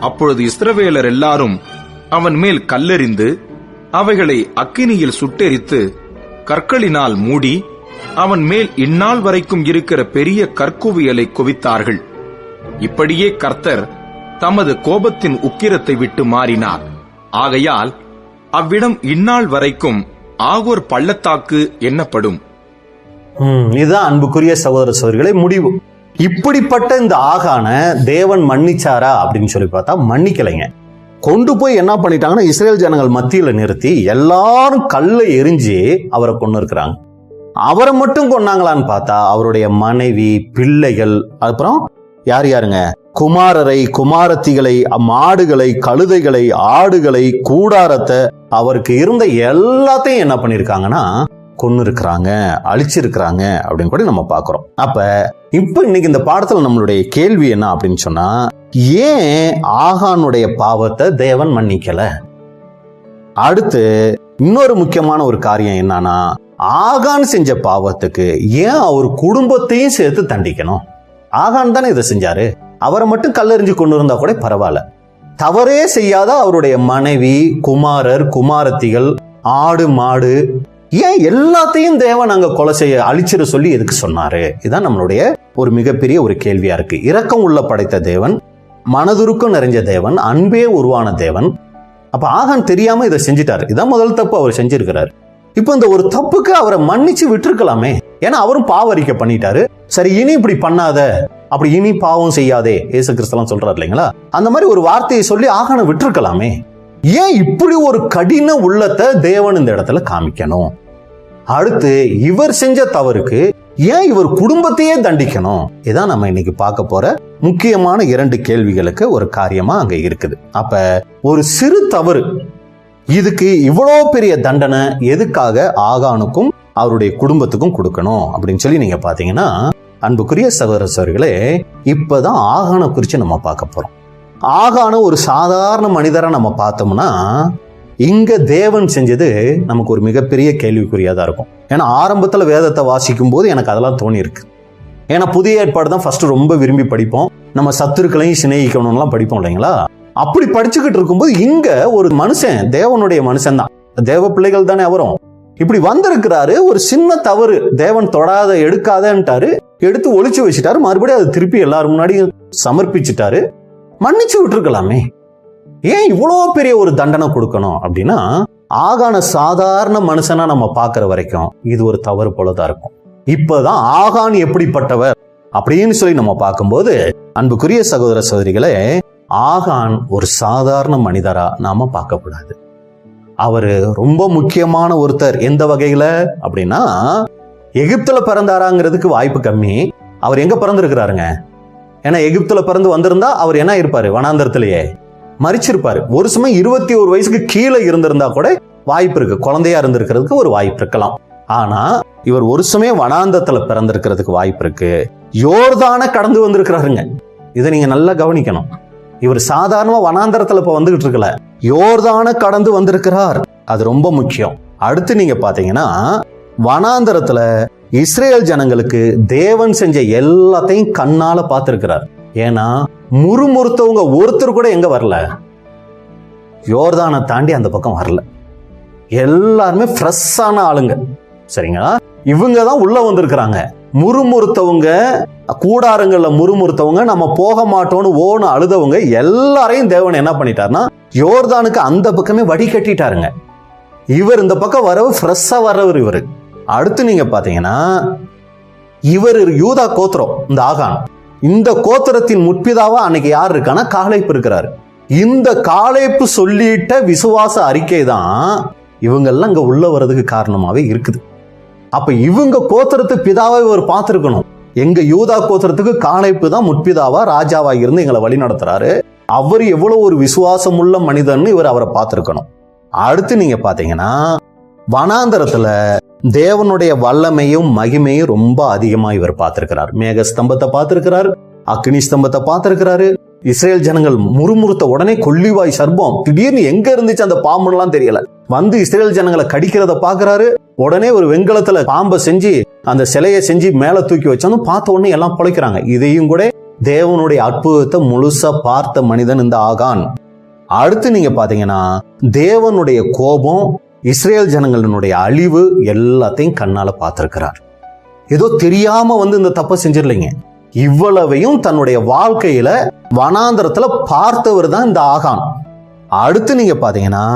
அப்பொழுது இஸ்ரவேலர் எல்லாரும் அவன் மேல் கல்லெறிந்து அவைகளை அக்கினியில் சுட்டெரித்து கற்களினால் மூடி அவன் மேல் இந்நாள் வரைக்கும் இருக்கிற பெரிய கற்குவியலை குவித்தார்கள். இப்படியே கர்த்தர் தமது கோபத்தின் உக்கிரத்தை விட்டு மாறினார். ஆகையால் அவ்விடம் இந்நாள் வரைக்கும் ஆகோர் பள்ளத்தாக்கு எண்ணப்படும். இதுதான் அன்புக்குரிய சகோதர சகோதரிகளை முடிவு. இப்படிப்பட்ட இந்த ஆகான தேவன் மன்னிச்சாரா அப்படின்னு சொல்லி பார்த்தா மன்னிக்கலைங்க. கொண்டு போய் என்ன பண்ணிட்டாங்கன்னா இஸ்ரேல் ஜனங்கள் மத்தியில நிறுத்தி எல்லாரும் கல்லை எரிஞ்சு அவரை கொண்டு இருக்கிறாங்க. அவரை மட்டும் கொன்னாங்களான்னு பார்த்தா அவருடைய மனைவி, பிள்ளைகள், அப்புறம் யார் யாருங்க, குமாரரை, குமாரத்திகளை, மாடுகளை, கழுதைகளை, ஆடுகளை, கூடாரத்தை, அவருக்கு இருந்த எல்லாத்தையும் என்ன பண்ணிருக்காங்கன்னா கொன்னு இருக்கிறாங்க, அழிச்சிருக்கிறாங்க அப்படின்னு கூட நம்ம பாக்குறோம். இப்ப இன்னைக்கு இந்த பாடத்துல நம்மளுடைய கேள்வி என்ன அப்படின்னு சொன்னா, ஏன் ஆகானுடைய பாவத்தை தேவன் மன்னிக்கல? அடுத்து இன்னொரு முக்கியமான ஒரு காரியம் என்னன்னா, ஆகான் செஞ்ச பாவத்துக்கு ஏன் அவர் குடும்பத்தையும் சேர்த்து தண்டிக்கணும்? ஆகான் தானே இதை செஞ்சாரு. அவரை மட்டும் கல்லெறிஞ்சு கொண்டு இருந்தா கூட பரவாயில்ல. தவறே செய்யாத அவருடைய மனைவி, குமாரர், குமாரத்திகள், ஆடு, மாடு, ஏன் எல்லாத்தையும் தேவன் அங்க கொலை செய்ய அழிச்சிட சொல்லி எதுக்கு சொன்னாரு? இதுதான் நம்மளுடைய ஒரு மிகப்பெரிய ஒரு கேள்வியா இருக்கு. இரக்கம் உள்ள படைத்த தேவன், மனதுருக்கம் நிறைஞ்ச தேவன், அன்பே உருவான தேவன். அப்ப ஆகான் தெரியாம இதை செஞ்சிட்டாரு. இதான் முதல் தப்பு அவர் செஞ்சிருக்கிறாரு. இப்ப இந்த ஒரு தப்புக்கு அவரை மன்னிச்சு விட்டுருக்கலாமே. ஏன்னா அவரும் பாவ அறிக்கை பண்ணிட்டாரு. சரி, இனி இப்படி பண்ணாத, அப்படி இனி பாவம் செய்யாதே, இயேசு கிறிஸ்துலாம் சொல்றாரு இல்லைங்களா? அந்த மாதிரி ஒரு வார்த்தையை சொல்லி ஆகானை விட்டுருக்கலாமே. ஏன் இப்படி ஒரு கடின உள்ளத்தை தேவன் இந்த இடத்துல காமிக்கணும்? அடுத்து இவர் செஞ்ச தவறுக்கு ஏன் இவர் குடும்பத்தையே தண்டிக்கணும்? இதான் நம்ம இன்னைக்கு பார்க்க போற முக்கியமான 2 கேள்விகளுக்கு ஒரு காரியமா அங்க இருக்குது. அப்ப ஒரு சிறு தவறு, இதுக்கு இவ்வளோ பெரிய தண்டனை எதுக்காக ஆகானுக்கும் அவருடைய குடும்பத்துக்கும் கொடுக்கணும் அப்படின்னு சொல்லி நீங்க பாத்தீங்கன்னா, அன்புக்குரிய சகோதர சகோதரிகளே, இப்பதான் ஆகானை குறித்து நம்ம பார்க்க போறோம். ஆகான ஒரு சாதாரண மனிதரை நம்ம பார்த்தோம்னா, இங்க தேவன் செஞ்சது நமக்கு ஒரு மிகப்பெரிய கேள்விக்குறியாதான் இருக்கும். ஏன்னா ஆரம்பத்துல வேதத்தை வாசிக்கும் போது எனக்கு அதெல்லாம் தோணி இருக்கு. ஏன்னா புதிய ஏற்பாடு தான் ஃபர்ஸ்ட் ரொம்ப விரும்பி படிப்போம். நம்ம சத்துருக்களையும் சிநேகிக்கணும்லாம் படிப்போம் இல்லைங்களா? அப்படி படிச்சுக்கிட்டு இருக்கும்போது இங்க ஒரு மனுஷன், தேவனுடைய மனுஷன் தான், தேவ பிள்ளைகள் தானே அவரும், இப்படி வந்திருக்கிறாரு. ஒரு சின்ன தவறு, தேவன் தொடாத எடுக்காதன்ட்டாரு. எடுத்து ஒளிச்சு வச்சுட்டாரு. மறுபடியும் அது திருப்பி எல்லாரும் முன்னாடியும் சமர்ப்பிச்சுட்டாரு. மன்னிச்சு விட்டுருக்கலாமே, ஏன் இவ்வளோ பெரிய ஒரு தண்டனை கொடுக்கணும் அப்படின்னா, ஆகான சாதாரண மனுஷனா நம்ம பார்க்கிற வரைக்கும் இது ஒரு தவறு போலதான் இருக்கும். இப்பதான் ஆகான் எப்படிப்பட்டவர் அப்படின்னு சொல்லி நம்ம பார்க்கும்போது, அன்புக்குரிய சகோதர சகோதரிகளே, ஆகான் ஒரு சாதாரண மனிதரா நாம பார்க்கக்கூடாது. அவரு ரொம்ப முக்கியமான ஒருத்தர். எந்த வகையில அப்படின்னா, எகிப்துல பிறந்தாராங்கிறதுக்கு வாய்ப்பு கம்மி. அவர் எங்க பிறந்திருக்கிறாருங்க? ஏன்னா எகிப்துல பிறந்து வந்திருந்தா அவர் என்ன இருப்பாரு? வனாந்தரத்திலேயே மரிச்சிருப்பாரு. ஒரு சமயம் 21 வயசுக்கு கீழே இருந்திருந்தா கூட வாய்ப்பு இருக்கு, குழந்தையா இருந்திருக்கிறதுக்கு ஒரு வாய்ப்பு இருக்கலாம். ஆனா இவர் ஒரு சமயம் வனாந்தரத்துல பிறந்திருக்கிறதுக்கு வாய்ப்பு இருக்கு. யோர்தானை கடந்து வந்திருக்கிறாருங்க. இதை நீங்க நல்லா கவனிக்கணும். இவர் சாதாரணமா வனாந்தரத்துல இப்ப வந்துகிட்டு இருக்கல, யோர்தானை கடந்து வந்திருக்கிறார். அது ரொம்ப முக்கியம். அடுத்து நீங்க பாத்தீங்கன்னா, வனாந்தரத்துல இஸ்ரேல் ஜனங்களுக்கு தேவன் செஞ்ச எல்லாத்தையும் கண்ணால பார்த்திருக்கிறார். ஏன்னா முறுமுறுத்தவங்க ஒருத்தர் கூட எங்க வரல, யோர்தானை தாண்டி அந்த பக்கம் வரல. எல்லாருமே ஃப்ரெஷ்ஷான ஆளுங்க. சரிங்களா? இவங்க தான் உள்ள வந்திருக்கிறாங்க. முறுமுறுத்தவங்க, கூடாரங்கள்ல முறுமுறுத்தவங்க, நம்ம போக மாட்டோம்னு ஓன அழுதவங்க எல்லாரையும் தேவன் என்ன பண்ணிட்டாருன்னா, யோர்தானுக்கு அந்த பக்கமே வடி கட்டிட்டாருங்க. இவர் இந்த பக்கம் வரவு ஃப்ரெஷ்ஷா வர்றவர் இவரு. அடுத்து நீங்க பாத்தீங்கன்னா, இவர் யூதா கோத்திரம். இந்த ஆகான் இந்த கோத்திரத்தின் முற்பிதாவா அன்னைக்கு யார் இருக்கானா, காலேப்பு இருக்கிறாரு. இந்த காலேப்பு சொல்லிட்ட விசுவாச அறிக்கை தான் இவங்கெல்லாம் இங்க உள்ள வர்றதுக்கு காரணமாவே இருக்குது. அப்ப இவங்க கோத்திரத்து பிதாவை இவர் பார்த்திருக்கணும். எங்க யூதா கோத்திரத்துக்கு காலேப்பு தான் முற்பிதாவா ராஜாவா இருந்து எங்களை வழி நடத்துறாரு. அவர் எவ்வளவு ஒரு விசுவாசம் உள்ள மனிதன் இவர் அவரை பார்த்திருக்கணும். அடுத்து நீங்க பாத்தீங்கன்னா, வனாந்தரத்துல தேவனுடைய வல்லமையும் மகிமையும் ரொம்ப அதிகமா இவர் பார்த்திருக்கிறார். மேக ஸ்தம்பத்தை பார்த்திருக்கிறார், அக்னி ஸ்தம்பத்தை பார்த்திருக்கிறாரு. இஸ்ரேல் ஜனங்கள் முறுமுறுத்த உடனே கொள்ளிவாய் சர்ப்பம் திடீர்னு எங்க இருந்துச்சு அந்த பாம்புலாம் தெரியல, வந்து இஸ்ரேல் ஜனங்களை கடிக்கிறத பாக்குறாரு. உடனே ஒரு வெண்கலத்துல பாம்பை செஞ்சு அந்த சிலையை செஞ்சு மேல தூக்கி வச்சாலும் பார்த்த உடனே எல்லாம் பிழைக்கிறாங்க. இதையும் கூட தேவனுடைய அற்புதத்தை முழுசா பார்த்த மனிதன் இந்த ஆகான். அடுத்து நீங்க பாத்தீங்கன்னா, தேவனுடைய கோபம், இஸ்ரேல் ஜனங்களுடைய அழிவு எல்லாத்தையும் கண்ணால பார்த்திருக்கிறார். ஏதோ தெரியாம வந்து இந்த தப்பை செஞ்சிடலைங்க. இவ்வளவையும் தன்னுடைய வாழ்க்கையில வனாந்தரத்துல பார்த்தவர் தான் இந்த ஆகான். அடுத்து நீங்க பாத்தீங்கன்னா,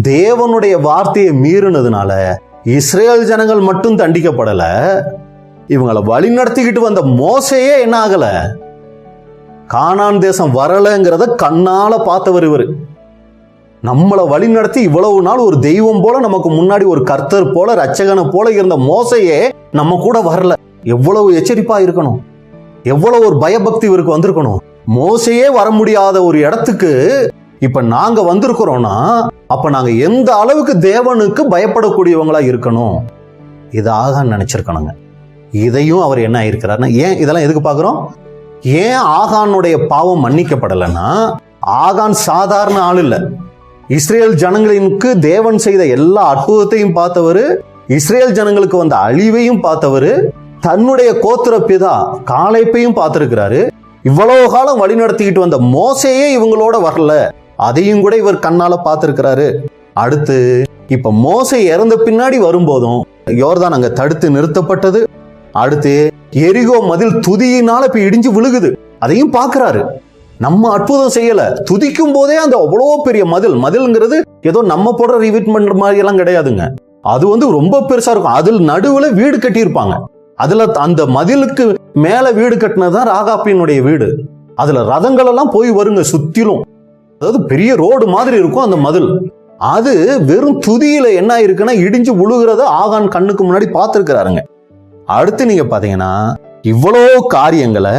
தேவனுடைய வார்த்தையை மீறினதுனால இஸ்ரேல் ஜனங்கள் மட்டும் தண்டிக்கப்படல, இவங்களை வழி நடத்திக்கிட்டு வந்த மோசையே என்ன ஆகல, கானான் தேசம் வரலங்கிறத கண்ணால பார்த்தவர் இவர். நம்மளை வழி நடத்தி இவ்வளவு நாள் ஒரு தெய்வம் போல, நமக்கு முன்னாடி ஒரு கர்த்தர் போல, ரட்சகனை போல இருந்த மோசையே நம்ம கூட வரல. எவ்வளவு எச்சரிப்பா இருக்கணும், எவ்வளவு ஒரு பயபக்தி இவருக்கு வந்திருக்கணும். மோசையே வர முடியாத ஒரு இடத்துக்கு இப்ப நாங்க வந்திருக்கிறோம்னா, அப்ப நாங்க எந்த அளவுக்கு தேவனுக்கு பயப்படக்கூடியவங்களா இருக்கணும், இதாக நினைச்சிருக்கணுங்க. இதையும் அவர் என்ன ஆயிருக்கிறாருன்னா, ஏன் இதெல்லாம் எதுக்கு பாக்குறோம்? ஏன் ஆகானுடைய பாவம் மன்னிக்கப்படலைன்னா, ஆகான் சாதாரண ஆள் இல்ல. இஸ்ரேல் ஜனங்களுக்கு தேவன் செய்த எல்லா அற்புதத்தையும் பார்த்தவர், இஸ்ரேல் ஜனங்களுக்கு வந்த அழிவையும் பார்த்தவர், தன்னுடைய கோத்திர பிதா காலேப்பையும் பார்த்திருக்கிறாரு. இவ்வளவு காலம் வழி நடத்திக்கிட்டு வந்த மோசையே இவங்களோட வரல, அதையும் கூட இவர் கண்ணால பார்த்திருக்கிறாரு. அடுத்து இப்ப மோசை இறந்த பின்னாடி வரும்போதும் யோர்தான் அங்க தடுத்து நிறுத்தப்பட்டது. அடுத்து எரிகோ மதில் துதியினால இப்ப இடிஞ்சு விழுகுது, அதையும் பார்க்கிறாரு. நம்ம அற்புதம் செய்யல, துதிக்கும் போதே அந்த அவ்வளோ பெரிய மதில்ங்கிறது ஏதோ நம்ம போடுற ரிவீட் பண்ற மாதிரி எல்லாம் கிடையாதுங்க. அது வந்து ரொம்ப பெருசா இருக்கும். அதில் நடுவுல வீடு கட்டியிருப்பாங்க. அதுல அந்த மதிலுக்கு மேல வீடு கட்டினதுதான் ராகாப்பினுடைய வீடு. அதுல ரதங்கள் எல்லாம் போய் வருங்க சுத்திலும். அதாவது பெரிய ரோடு மாதிரி இருக்கும் அந்த மதில். அது வெறும் துதியில என்ன இருக்குன்னா இடிஞ்சு விழுகிறத ஆகான் கண்ணுக்கு முன்னாடி பார்த்திருக்கிறாருங்க. அடுத்து நீங்க பாத்தீங்கன்னா, இவ்வளோ காரியங்களை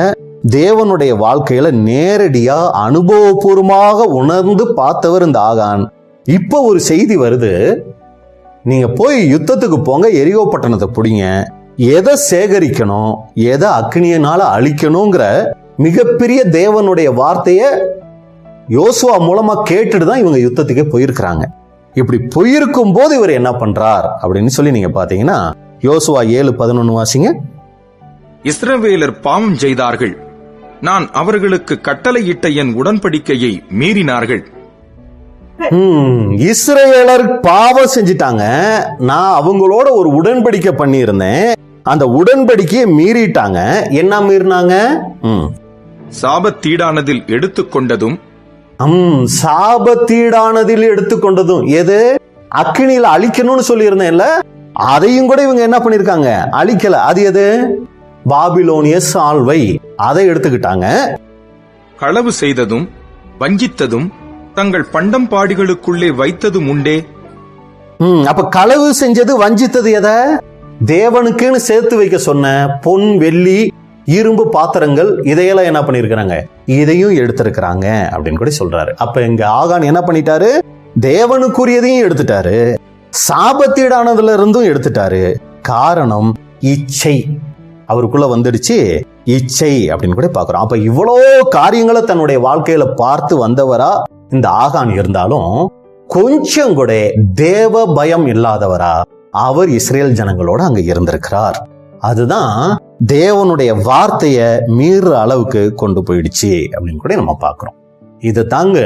தேவனுடைய வாழ்க்கையில நேரடியா அனுபவபூர்வமாக உணர்ந்து பார்த்தவர் இந்த ஆகான். இப்ப ஒரு செய்தி வருது, நீங்க போய் யுத்தத்துக்கு போங்க, எரிகோ பட்டணத்தை பிடிங்க, எதை சேகரிக்கணும், எதை அக்னியினால அழிக்கணுங்கிற மிகப்பெரிய தேவனுடைய வார்த்தைய யோசுவா மூலமா கேட்டுட்டு தான் இவங்க யுத்தத்துக்கே போயிருக்கிறாங்க. இப்படி போயிருக்கும் போது இவர் என்ன பண்றார் அப்படின்னு சொல்லி நீங்க பாத்தீங்கன்னா, யோசுவா 7:11 வாசிங்க. இஸ்ரவேலர் பாவம் செய்தார்கள், நான் அவர்களுக்கு கட்டளையிட்ட என் உடன்படிக்கையை மீறினார்கள். இஸ்ரவேலர் பாவம் செஞ்சிட்டாங்க, நான் அவங்களோட ஒரு உடன்படிக்கை பண்ணி இருந்தேன், அந்த உடன்படிக்கையை மீறிட்டாங்க. என்ன மீறினாங்க? சாபத்தீடானதில் எடுத்துக்கொண்டதும். சாபத்தீடானதில் எடுத்துக்கொண்டதும் எது? அக்கினியில அழிக்கணும்னு சொல்லி இருந்தேன்ல, அதையும் கூட இவங்க என்ன பண்ணிருக்காங்க? அழிக்கல. அது எது? பாபிலோனிய சால்வை, அதை எடுத்துக்கிட்டாங்க. களவு செய்ததும் வஞ்சித்ததும் தங்கள் பண்டம் பாடிகளுக்குள்ளே வைத்ததும் உண்டே. அப்ப களவு செஞ்சது, வஞ்சித்தது எதை? தேவனுக்குன்னு சேர்த்து வைக்க சொன்ன பொன், வெள்ளி, இரும்பு பாத்திரங்கள், இதையெல்லாம் என்ன பண்ணிருக்கிறாங்க? இதையும் எடுத்திருக்கிறாங்க அப்படின்னு கூட சொல்றாரு. அப்ப இங்க ஆகான் என்ன பண்ணிட்டாரு? தேவனுக்குரியதையும் எடுத்துட்டாரு, சாபத்தீடானதுல இருந்தும் எடுத்துட்டாரு. காரணம் இச்சை அவருக்குள்ள வந்துடுச்சு. இச்சை அப்படின்னு கூட பாக்குறோம். அப்ப இவ்வளோ காரியங்களை தன்னுடைய வாழ்க்கையில பார்த்து வந்தவரா இந்த ஆகான் இருந்தாலும் கொஞ்சம் கூட தேவ பயம் இல்லாதவரா அவர் இஸ்ரேல் ஜனங்களோட அங்க இருந்திருக்கிறார். அதுதான் தேவனுடைய வார்த்தைய மீற அளவுக்கு கொண்டு போயிடுச்சு அப்படின்னு கூட நம்ம பார்க்கிறோம். இது தாங்க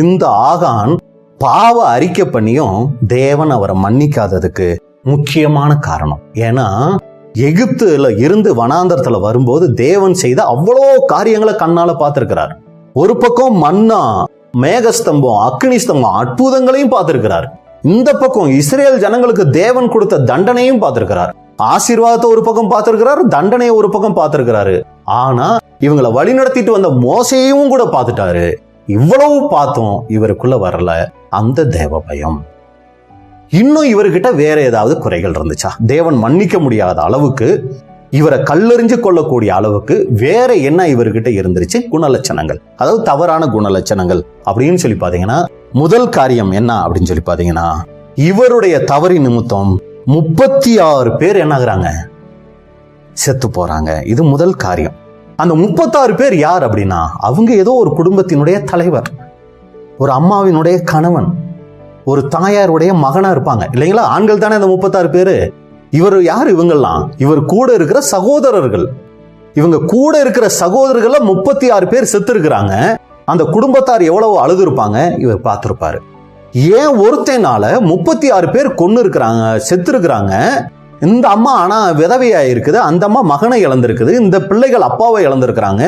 இந்த ஆகான் பாவ அறிக்கை பண்ணியும் தேவன் அவரை மன்னிக்காததுக்கு முக்கியமான காரணம். ஏன்னா எகிப்துல இருந்து வனாந்தரத்துல வரும்போது தேவன் செய்த அவ்வளோ காரியங்களை கண்ணால பார்த்திருக்கிறார். ஒரு பக்கம் மன்னா, மேகஸ்தம்பம், அக்னி ஸ்தம்பம், அற்புதங்களையும் பார்த்திருக்கிறார். இந்த பக்கம் இஸ்ரேல் ஜனங்களுக்கு தேவன் கொடுத்த தண்டனையும் பார்த்திருக்கிறார். ஆசீர்வாதத்தை ஒரு பக்கம் பார்த்திருக்கிறார், தண்டனையை ஒரு பக்கம் பார்த்திருக்கிறாரு. ஆனா இவங்களை வழி நடத்திட்டு வந்த மோசையும் கூட பார்த்துட்டாரு. இவ்வளவு பார்த்தும் இவருக்குள்ள வரல அந்த தேவ பயம். இன்னும் இவர்கிட்ட வேற ஏதாவது குறைகள் இருந்துச்சா? தேவன் மன்னிக்க முடியாத அளவுக்கு, இவரை கல்லெறிஞ்சு கொள்ளக்கூடிய அளவுக்கு வேற என்ன இவர்கிட்ட இருந்துருச்சு? குணலட்சணங்கள், அதாவது தவறான குணலட்சணங்கள் அப்படின்னு சொல்லி பாத்தீங்கன்னா, முதல் காரியம் என்ன அப்படின்னு சொல்லி பாத்தீங்கன்னா, இவருடைய தவறின் நிமித்தம் 36 பேர் என்ன ஆகுறாங்க? செத்து போறாங்க. இது முதல் காரியம். அந்த 36 பேர் யார் அப்படின்னா, அவங்க ஏதோ ஒரு குடும்பத்தினுடைய தலைவர், ஒரு அம்மாவினுடைய கணவன், ஒரு தாயாருடைய மகனா இருப்பாங்க இல்லைங்களா? ஆண்கள் தானே அந்த 36 பேரு. இவர் யார்? இவங்கெல்லாம் இவர் கூட இருக்கிற சகோதரர்கள். இவங்க கூட இருக்கிற சகோதரர்கள 36 பேர் செத்து இருக்கிறாங்க. அந்த குடும்பத்தார் எவ்வளவு அழுது இருப்பாங்க இவர் பார்த்திருப்பாரு. ஏன் ஒருத்தனால 36 பேர் கொன்னு இருக்கிறாங்க, செத்து இருக்கிறாங்க? இந்த அம்மா ஆனா விதவையா இருக்குது, அந்த அம்மா மகனை இழந்திருக்குது, இந்த பிள்ளைகள் அப்பாவை இழந்திருக்கிறாங்க.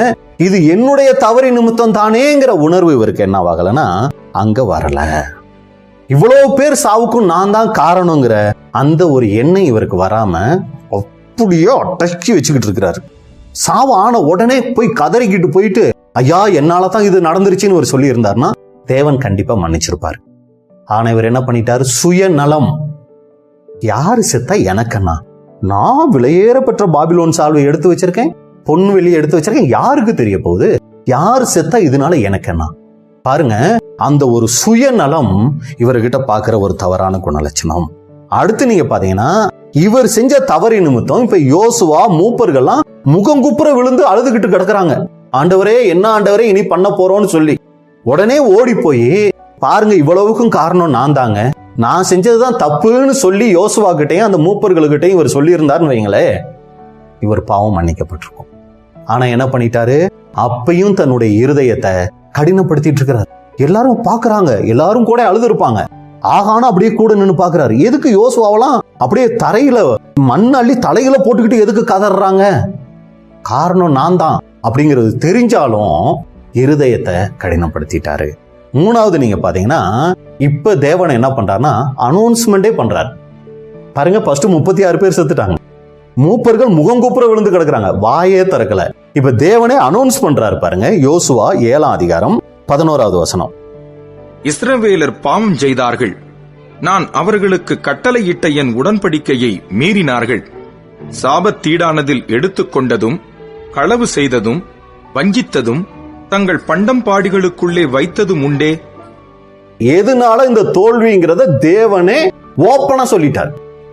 இது என்னுடைய தவறு நிமித்தம் தானேங்கிற உணர்வு இவருக்கு என்னவாகலன்னா அங்க வரல. இவ்வளவு பேர் சாவுக்கும் நான் தான் காரணங்கிற அந்த ஒரு எண்ணம் இவருக்கு வராம அப்படியே அடக்கி வச்சுக்கிட்டு இருக்கிறாரு. சாவு ஆன உடனே போய் கதறிக்கிட்டு போயிட்டு, ஐயா என்னாலதான் இது நடந்துருச்சுன்னு இவர் சொல்லி இருந்தாருன்னா தேவன் கண்டிப்பா மன்னிச்சிருப்பாரு. ஆனா இவர் என்ன பண்ணிட்டாரு? சுயநலம். யாரு செத்தா எனக்கண்ணா? நான் விலையேற பெற்ற பாபிலோன் சால்வை எடுத்து வச்சிருக்கேன், பொன் வெளியே எடுத்து வச்சிருக்கேன், யாருக்கு தெரிய போகுது? யாரு செத்தா இதனால எனக்கண்ணா? பாருங்க, அந்த ஒரு சுயநலம் இவர்கிட்ட பாக்குற ஒரு தவறான குணலட்சணம். அடுத்து நீங்க பாத்தீங்கன்னா, இவர் செஞ்ச தவறு நிமித்தம் இப்ப யோசுவா, மூப்பர்கள்லாம் முகங்குப்புற விழுந்து அழுதுகிட்டு கிடக்குறாங்க. ஆண்டவரே, என்ன ஆண்டவரே இனி பண்ண போறோம்னு சொல்லி உடனே ஓடி போய், பாருங்க இவ்வளவுக்கும் காரணம் நான் தாங்க, நான் செஞ்சதுதான் தப்புன்னு சொல்லி யோசுவா கிட்டையும் அந்த மூப்பர்களுக்கிட்டையும் இவர் சொல்லி இருந்தாருன்னு வைங்களே, இவர் பாவம் மன்னிக்கப்பட்டிருக்கும். ஆனா என்ன பண்ணிட்டாரு? அப்பையும் தன்னுடைய இருதயத்தை கடினப்படுத்திட்டு இருக்கிறார். எல்லாரும் பாக்குறாங்க, எல்லாரும் கூட அழுது இருப்பாங்க. ஆகான அப்படியே கூட நின்று பாக்குறாரு. எதுக்கு யோசுவாவெல்லாம் அப்படியே தரையில மண் அள்ளி தலையில போட்டுக்கிட்டு எதுக்கு கதறாங்க? காரணம் நான் தான் அப்படிங்கிறது தெரிஞ்சாலும் இருதயத்தை கடினப்படுத்திட்டாரு. மூணாவது நீங்க பாத்தீங்கன்னா, இப்ப தேவன் என்ன பண்றாருன்னா அனௌன்ஸ்மெண்டே பண்றாரு. பாருங்க, ஃபர்ஸ்ட் 36 பேர் செத்துட்டாங்க, மூப்பர்கள் முகங்குப்புற விழுந்து கிடக்குறாங்க, வாயே திறக்கல. இப்ப தேவனே அனௌன்ஸ் பண்றாரு பாருங்க. யோசுவா 7ஆம் அதிகாரம் 11வது வசனம். இஸ்ரவேலர் பாவம் செய்தார்கள், நான் அவர்களுக்கு கட்டளையிட்ட என் உடன்படிக்கையை மீறினார்கள். சாபத்தீடானதில் எடுத்துக்கொண்டதும் களவு செய்ததும் வஞ்சித்ததும் தங்கள் பண்டம் பாடிகளுக்குள்ளே வைத்ததும் உண்டே. எதனால இந்த தோல்விங்கிறத தேவனே ஓப்பனா சொல்லிட்டார்.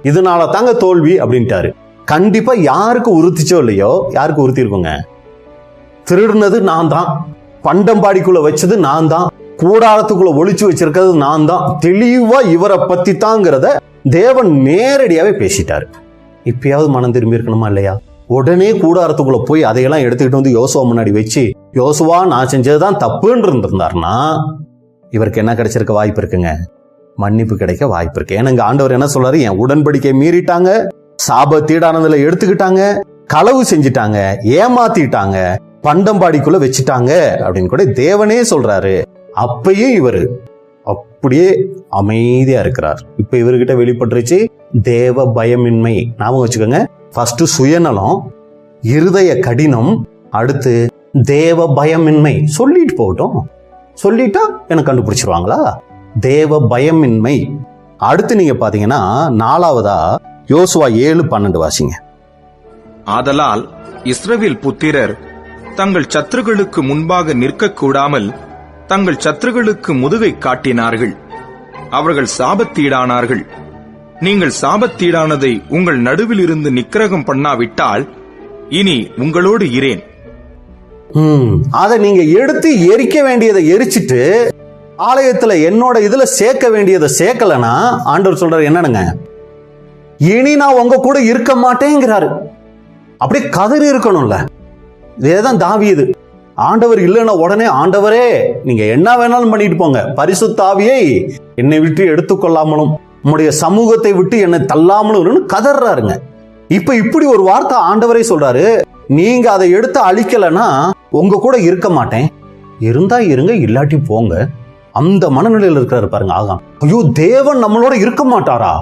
இதனால தாங்க தோல்வி அப்படின்ட்டாரு. கண்டிப்பா யாருக்கு உறுத்திச்சோ இல்லையோ, யாருக்கு உறுத்தி இருக்குங்க? திருடுனது நான் தான், பண்டம் பாடிக்குள்ள வச்சது நான் தான், கூடாரத்துக்குள்ள ஒளிச்சு வச்சிருக்கிறது நான் தான், தெளிவா இவரை பத்தி தாங்கிறத தேவன் நேரடியாவே பேசிட்டாரு. இப்பயாவது மனம் திரும்பி இருக்கணுமா இல்லையா? உடனே கூடாரத்துக்குள்ள போய் அதையெல்லாம் எடுத்துக்கிட்டு வந்து யோசுவா முன்னாடி வச்சு, யோசுவா நான் செஞ்சதுதான் தப்புன்னு இருந்திருந்தாருன்னா இவருக்கு என்ன கிடைச்சிருக்க வாய்ப்பு இருக்குங்க? மன்னிப்பு கிடைக்க வாய்ப்பு இருக்கு. ஏன்னா இங்க ஆண்டவர் என்ன சொல்றாரு? என் உடன்படிக்கை மீறிட்டாங்க, சாபத்தீடானதுல எடுத்துக்கிட்டாங்க, களவு செஞ்சிட்டாங்க, ஏமாத்திட்டாங்க, பண்டம்பாடிக்குள்ள வச்சுட்டாங்க அப்படின்னு கூட தேவனே சொல்றாரு. அப்பயும் இவரு அப்படியே அமைதியா இருக்கிறார். இப்ப இவர்கிட்ட வெளிப்பட்டுருச்சு தேவ பயமின்மை. ஞாபகம் வச்சுக்கோங்க, ஃபர்ஸ்ட் சுயநலம், இருதய கடினம், அடுத்து தேவ பயமின்மை. சொல்லிட்டு போகட்டும், சொல்லிட்டா எனக்கு கண்டுபிடிச்சிருவாங்களா? தேவ பயமின்மை. அடுத்து நீங்க பாத்தீங்கன்னா 4வதா யோசுவா 7:12 வாசிங்க. ஆதலால் இஸ்ரவேல் புத்திரர் தங்கள் சத்துருக்களுக்கு முன்பாக நிற்கக்கூடாமல் தங்கள் சத்துருக்களுக்கு முதுகை காட்டினார்கள். அவர்கள் சாபத்தீடானார்கள். நீங்கள் சாபத்தீடானதை உங்கள் நடுவில் இருந்து நிக்கிரகம் பண்ணாவிட்டால் இனி உங்களோடு இரேன். அதை நீங்க எடுத்து எரிக்க வேண்டியதை எரிச்சிட்டு ஆலயத்துல என்னோட இதுல சேர்க்க வேண்டியதை சேர்க்கலனா ஆண்டவர் சொல்றாரு என்னனுங்க, இனி நான் உங்க கூட இருக்க மாட்டேங்கிறாரு. அப்படியே கதறி இருக்கணும்ல. இதேதான் தாவீது. ஆண்டவர் இல்லைன்னா உடனே ஆண்டவரே நீங்க என்ன வேணாலும் பண்ணிட்டு போங்க, பரிசுத்த ஆவியை என்னை விட்டு எடுத்துக்கொள்ளாமலும் உம்முடைய சமூகத்தை விட்டு என்னை தள்ளாமலும் கதறாருங்க. இப்ப இப்படி ஒரு வார்த்தை ஆண்டவரே சொல்றாரு, நீங்க அதை எடுத்து அழிக்கலன்னா உங்க கூட இருக்க மாட்டேன், இருந்தா இருங்க இல்லாட்டி போங்க. அந்த மனநிலையில் இருக்கிறாரு பாருங்க ஆகான். ஐயோ, தேவன் நம்மளோட இருக்க மாட்டாரா?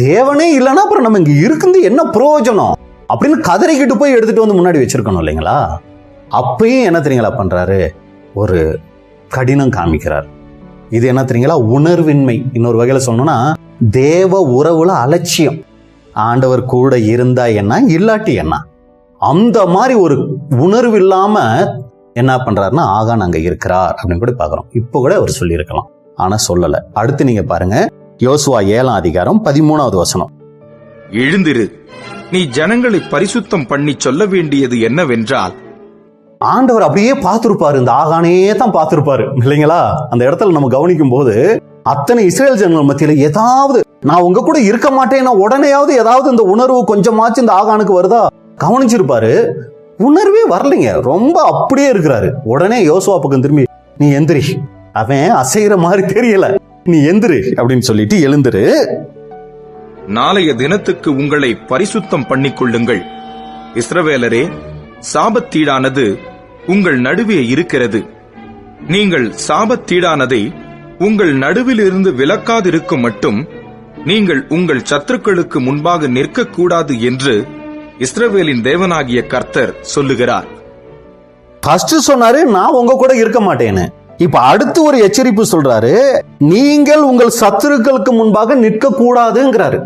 தேவனே இல்லைன்னா அப்புறம் நம்ம இங்க இருக்குது என்ன பிரயோஜனம் அப்படின்னு கதறிக்கிட்டு போய் எடுத்துட்டு வந்து முன்னாடி வச்சிருக்கணும் இல்லைங்களா? அப்பயும் என்ன தெரியுங்களா பண்றாரு? ஒரு கடினம் காமிக்கிறார். இது என்ன தெரியுங்களா? உணர்வின்மை. இன்னொரு வகையில சொல்லணும்னா தேவ உறவுல அலட்சியம். ஆண்டவர் கூட இருந்தா என்ன, இல்லாட்டி என்ன, அந்த மாதிரி ஒரு உணர்வு இல்லாம என்ன பண்றாருன்னா ஆகான் அங்க இருக்கிறார் அப்படின்னு கூட பாக்குறோம். இப்ப கூட அவர் சொல்லி இருக்கலாம், ஆனா சொல்லல. அடுத்து நீங்க பாருங்க, யோசுவா 7:13 வசனம். எழுந்திரு, நீ ஜனங்களை பரிசுத்தம் பண்ணி சொல்ல வேண்டியது என்னவென்றால். ஆண்டவர் அப்படியே பார்த்திருப்பாரு, இந்த ஆகானே தான் பார்த்திருப்பாரு இல்லைங்களா? அந்த இடத்துல நம்ம கவனிக்கும் போது அத்தனை இஸ்ரேல் ஜனங்கள் மத்தியில ஏதாவது நான் உங்க கூட இருக்க மாட்டேன்னா உடனேயாவது ஏதாவது இந்த உணர்வு கொஞ்சமாச்சு இந்த ஆகானுக்கு வருதா கவனிச்சிருப்பாரு. உணர்வே வரலைங்க, ரொம்ப அப்படியே இருக்கிறாரு. உடனே யோசுவா பக்கம் திரும்பி, நீ எந்திரி, அவன் அசைகிற மாதிரி தெரியல, நீ எந்திரு அப்படின்னு சொல்லிட்டு எழுந்திரு. நாளைய தினத்துக்கு உங்களை பரிசுத்தம் பண்ணிக்கொள்ளுங்கள். இஸ்ரவேலரே, சாபத்தீடானது உங்கள் நடுவே இருக்கிறது. நீங்கள் சாபத்தீடானதை உங்கள் நடுவில் இருந்து விலக்காதிருக்கும் மட்டும் நீங்கள் உங்கள் சத்துருக்களுக்கு முன்பாக நிற்கக்கூடாது என்று இஸ்ரவேலின் தேவனாகிய கர்த்தர் சொல்லுகிறார். ஃபர்ஸ்ட் சொன்னாரு நான் உங்க கூட இருக்க மாட்டேன்னு. இப்ப அடுத்து ஒரு எச்சரிப்பு சொல்றாரு, நீங்கள் உங்கள் சத்துருக்களுக்கு முன்பாக நிற்க கூடாதுங்கிறாரு.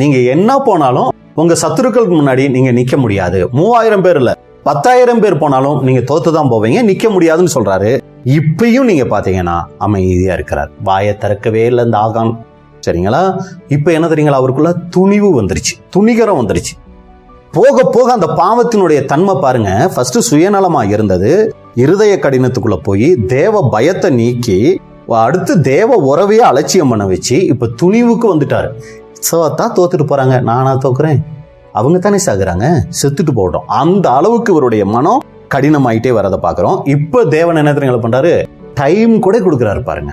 நீங்க என்ன போனாலும் உங்க சத்துருக்களுக்கு முன்னாடி நீங்க நிக்க முடியாது. 3000 பேர் இல்ல, 10,000 பேர் போனாலும் நீங்க தோத்துதான் போவீங்க, நிக்க முடியாதுன்னு சொல்றாரு. இப்பயும் நீங்க பாத்தீங்கன்னா அமைதியா இருக்கிறார், வாயை திறக்கவே இல்லை இந்த ஆகான். சரிங்களா? இப்ப என்ன தெரியுங்களா, அவருக்குள்ள துணிவு வந்துருச்சு, துணிகரம் வந்துருச்சு. போக போக அந்த பாவத்தினுடைய தன்மை பாருங்க. ஃபர்ஸ்ட் சுயநலமா இருந்தது, இருதய கடினத்துக்குள்ள போய் தேவ பயத்தை நீக்கி அடுத்து தேவ உறவையே அலட்சியம் பண்ண வச்சு இப்ப துணிவுக்கு வந்துட்டாரு. சோத்தா தோத்துட்டு போறாங்க, நானா தோக்குறேன், அவங்க தானே சாகுறாங்க, செத்துட்டு போட்டோம். அந்த அளவுக்கு இவருடைய மனம் கடினமாயிட்டே வரதை பாக்குறோம். இப்ப தேவன் என்ன தெரியுங்களா பண்றாரு, டைம் கூட கொடுக்கிறாரு பாருங்க.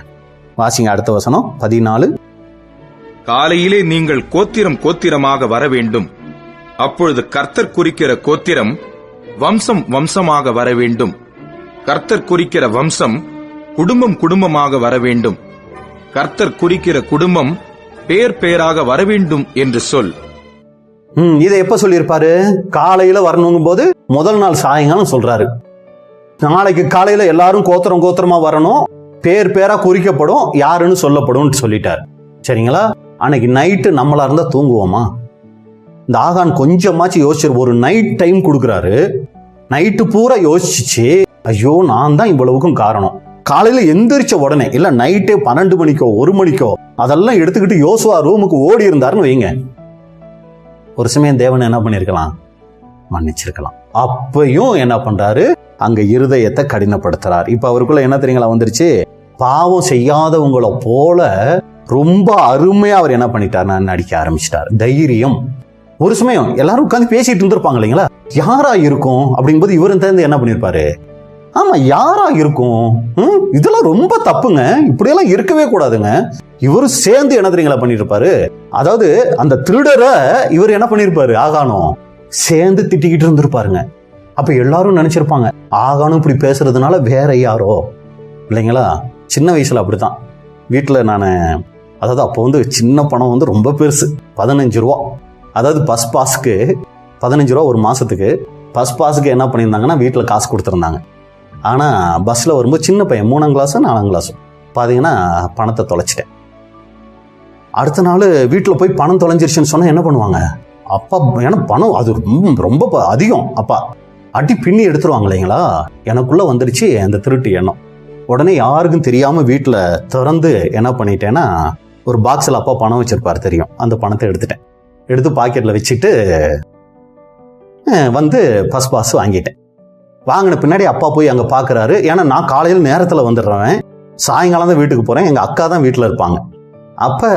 வாசிங்க அடுத்த வசனம் 14. காலையிலே நீங்கள் கோத்திரம் கோத்திரமாக வர வேண்டும். அப்பொழுது கர்த்தர் குறிக்கிற கோத்திரம் வம்சம் வம்சமாக வர வேண்டும். கர்த்தர் குறிக்கிற வம்சம் குடும்பம் குடும்பமாக வர வேண்டும். கர்த்தர் குறிக்கிற குடும்பம் பேர் பேராக வர வேண்டும் என்று சொல். இதை எப்ப சொல்லியிருப்பாரு? காலையில வரணுங்கும் போது முதல் நாள் சாயங்காலம் சொல்றாரு. நாளைக்கு காலையில எல்லாரும் கோத்திரம் கோத்திரமா வரணும், பேர் பேரா குறிக்கப்படும், யாருன்னு சொல்லப்படும் சொல்லிட்டாரு. சரிங்களா? அன்னைக்கு நைட்டு நம்மளா இருந்தா தூங்குவோமா? இந்த ஆகான் கொஞ்சமாச்சு யோசிச்சு ஒரு நைட் டைம் கொடுக்குறாரு. நைட்டு பூரா யோசிச்சு, ஐயோ நான் தான் இவ்வளவுக்கும் காரணம். காலையில எந்திரிச்ச உடனே இல்ல, நைட்டே 12 மணிக்கோ 1 மணிக்கோ அதெல்லாம் எடுத்துக்கிட்டு யோசுவா ரூமுக்கு ஓடி இருந்தாருன்னு வைங்க, ஒரு சமயம் தேவன் என்ன பண்ணிருக்கலாம், மன்னிச்சிருக்கலாம். அப்பயும் என்ன பண்றாரு, அங்க இருதயத்தை கடினப்படுத்துறாரு. இப்ப அவருக்குள்ள என்ன தெரியுங்களா வந்துருச்சு, பாவம் செய்யாதவங்கள போல ரொம்ப அருமையா அவர் என்ன பண்ணிட்டாருன்னா நடிக்க ஆரம்பிச்சிட்டார். தைரியம். ஒரு சமயம் எல்லாரும் உட்காந்து பேசிட்டு இருந்திருப்பாங்க இல்லைங்களா, யாரா இருக்கும் அப்படிங்கும்போது இவரும் சேர்ந்து என்ன பண்ணிருப்பாரு, ஆமா, யாரா இருக்கும்? இதெல்லாம் ரொம்ப தப்புங்க. இப்படியெல்லாம் இருக்கவே கூடாதுங்க. இவரு சேர்ந்து என்ன தெரியுங்களா பண்ணிட்டு இருப்பாரு? அதாவது அந்த திருடரை இவர் என்ன பண்ணிருப்பாரு? ஆகானும் சேர்ந்து திட்டிக்கிட்டு இருந்திருப்பாருங்க. அப்ப எல்லாரும் நினைச்சிருப்பாங்க, ஆகானும் இப்படி பேசுறதுனால வேற யாரோ இல்லைங்களா? சின்ன வயசுல அப்படித்தான் வீட்டுல அதாவது அப்போ சின்ன பணம் ரொம்ப பெருசு, 15 ரூபா. அதாவது பஸ் பாஸுக்கு 15 ரூபா ஒரு மாசத்துக்கு. பஸ் பாஸுக்கு என்ன பண்ணியிருந்தாங்கன்னா வீட்டில் காசு கொடுத்துருந்தாங்க. ஆனால் பஸ்ஸில் வரும்போது சின்ன பையன் 3ஆம் கிளாஸு 4ஆம் கிளாஸும் பார்த்தீங்கன்னா பணத்தை தொலைச்சிட்டேன். அடுத்த நாள் வீட்டில் போய் பணம் தொலைஞ்சிருச்சுன்னு சொன்னால் என்ன பண்ணுவாங்க? அப்பா, ஏன்னா பணம் அது ரொம்ப அதிகம், அப்பா அடி பின்னி எடுத்துருவாங்க இல்லைங்களா? எனக்குள்ளே வந்துடுச்சு அந்த திருட்டு எண்ணம். உடனே யாருக்கும் தெரியாமல் வீட்டில் திறந்து என்ன பண்ணிட்டேன்னா, ஒரு பாக்ஸில் அப்பா பணம் வச்சிருப்பாரு தெரியும், அந்த பணத்தை எடுத்து பாக்கெட்டில் வச்சுட்டு பஸ் பாஸ் வாங்கிட்டேன். வாங்கின பின்னாடி அப்பா போய் அங்கே பார்க்குறாரு. ஏன்னா நான் காலையில் நேரத்தில் வந்துடுறேன், சாயங்காலம் தான் வீட்டுக்கு போகிறேன், எங்கள் அக்கா தான் வீட்டில் இருப்பாங்க. அப்போ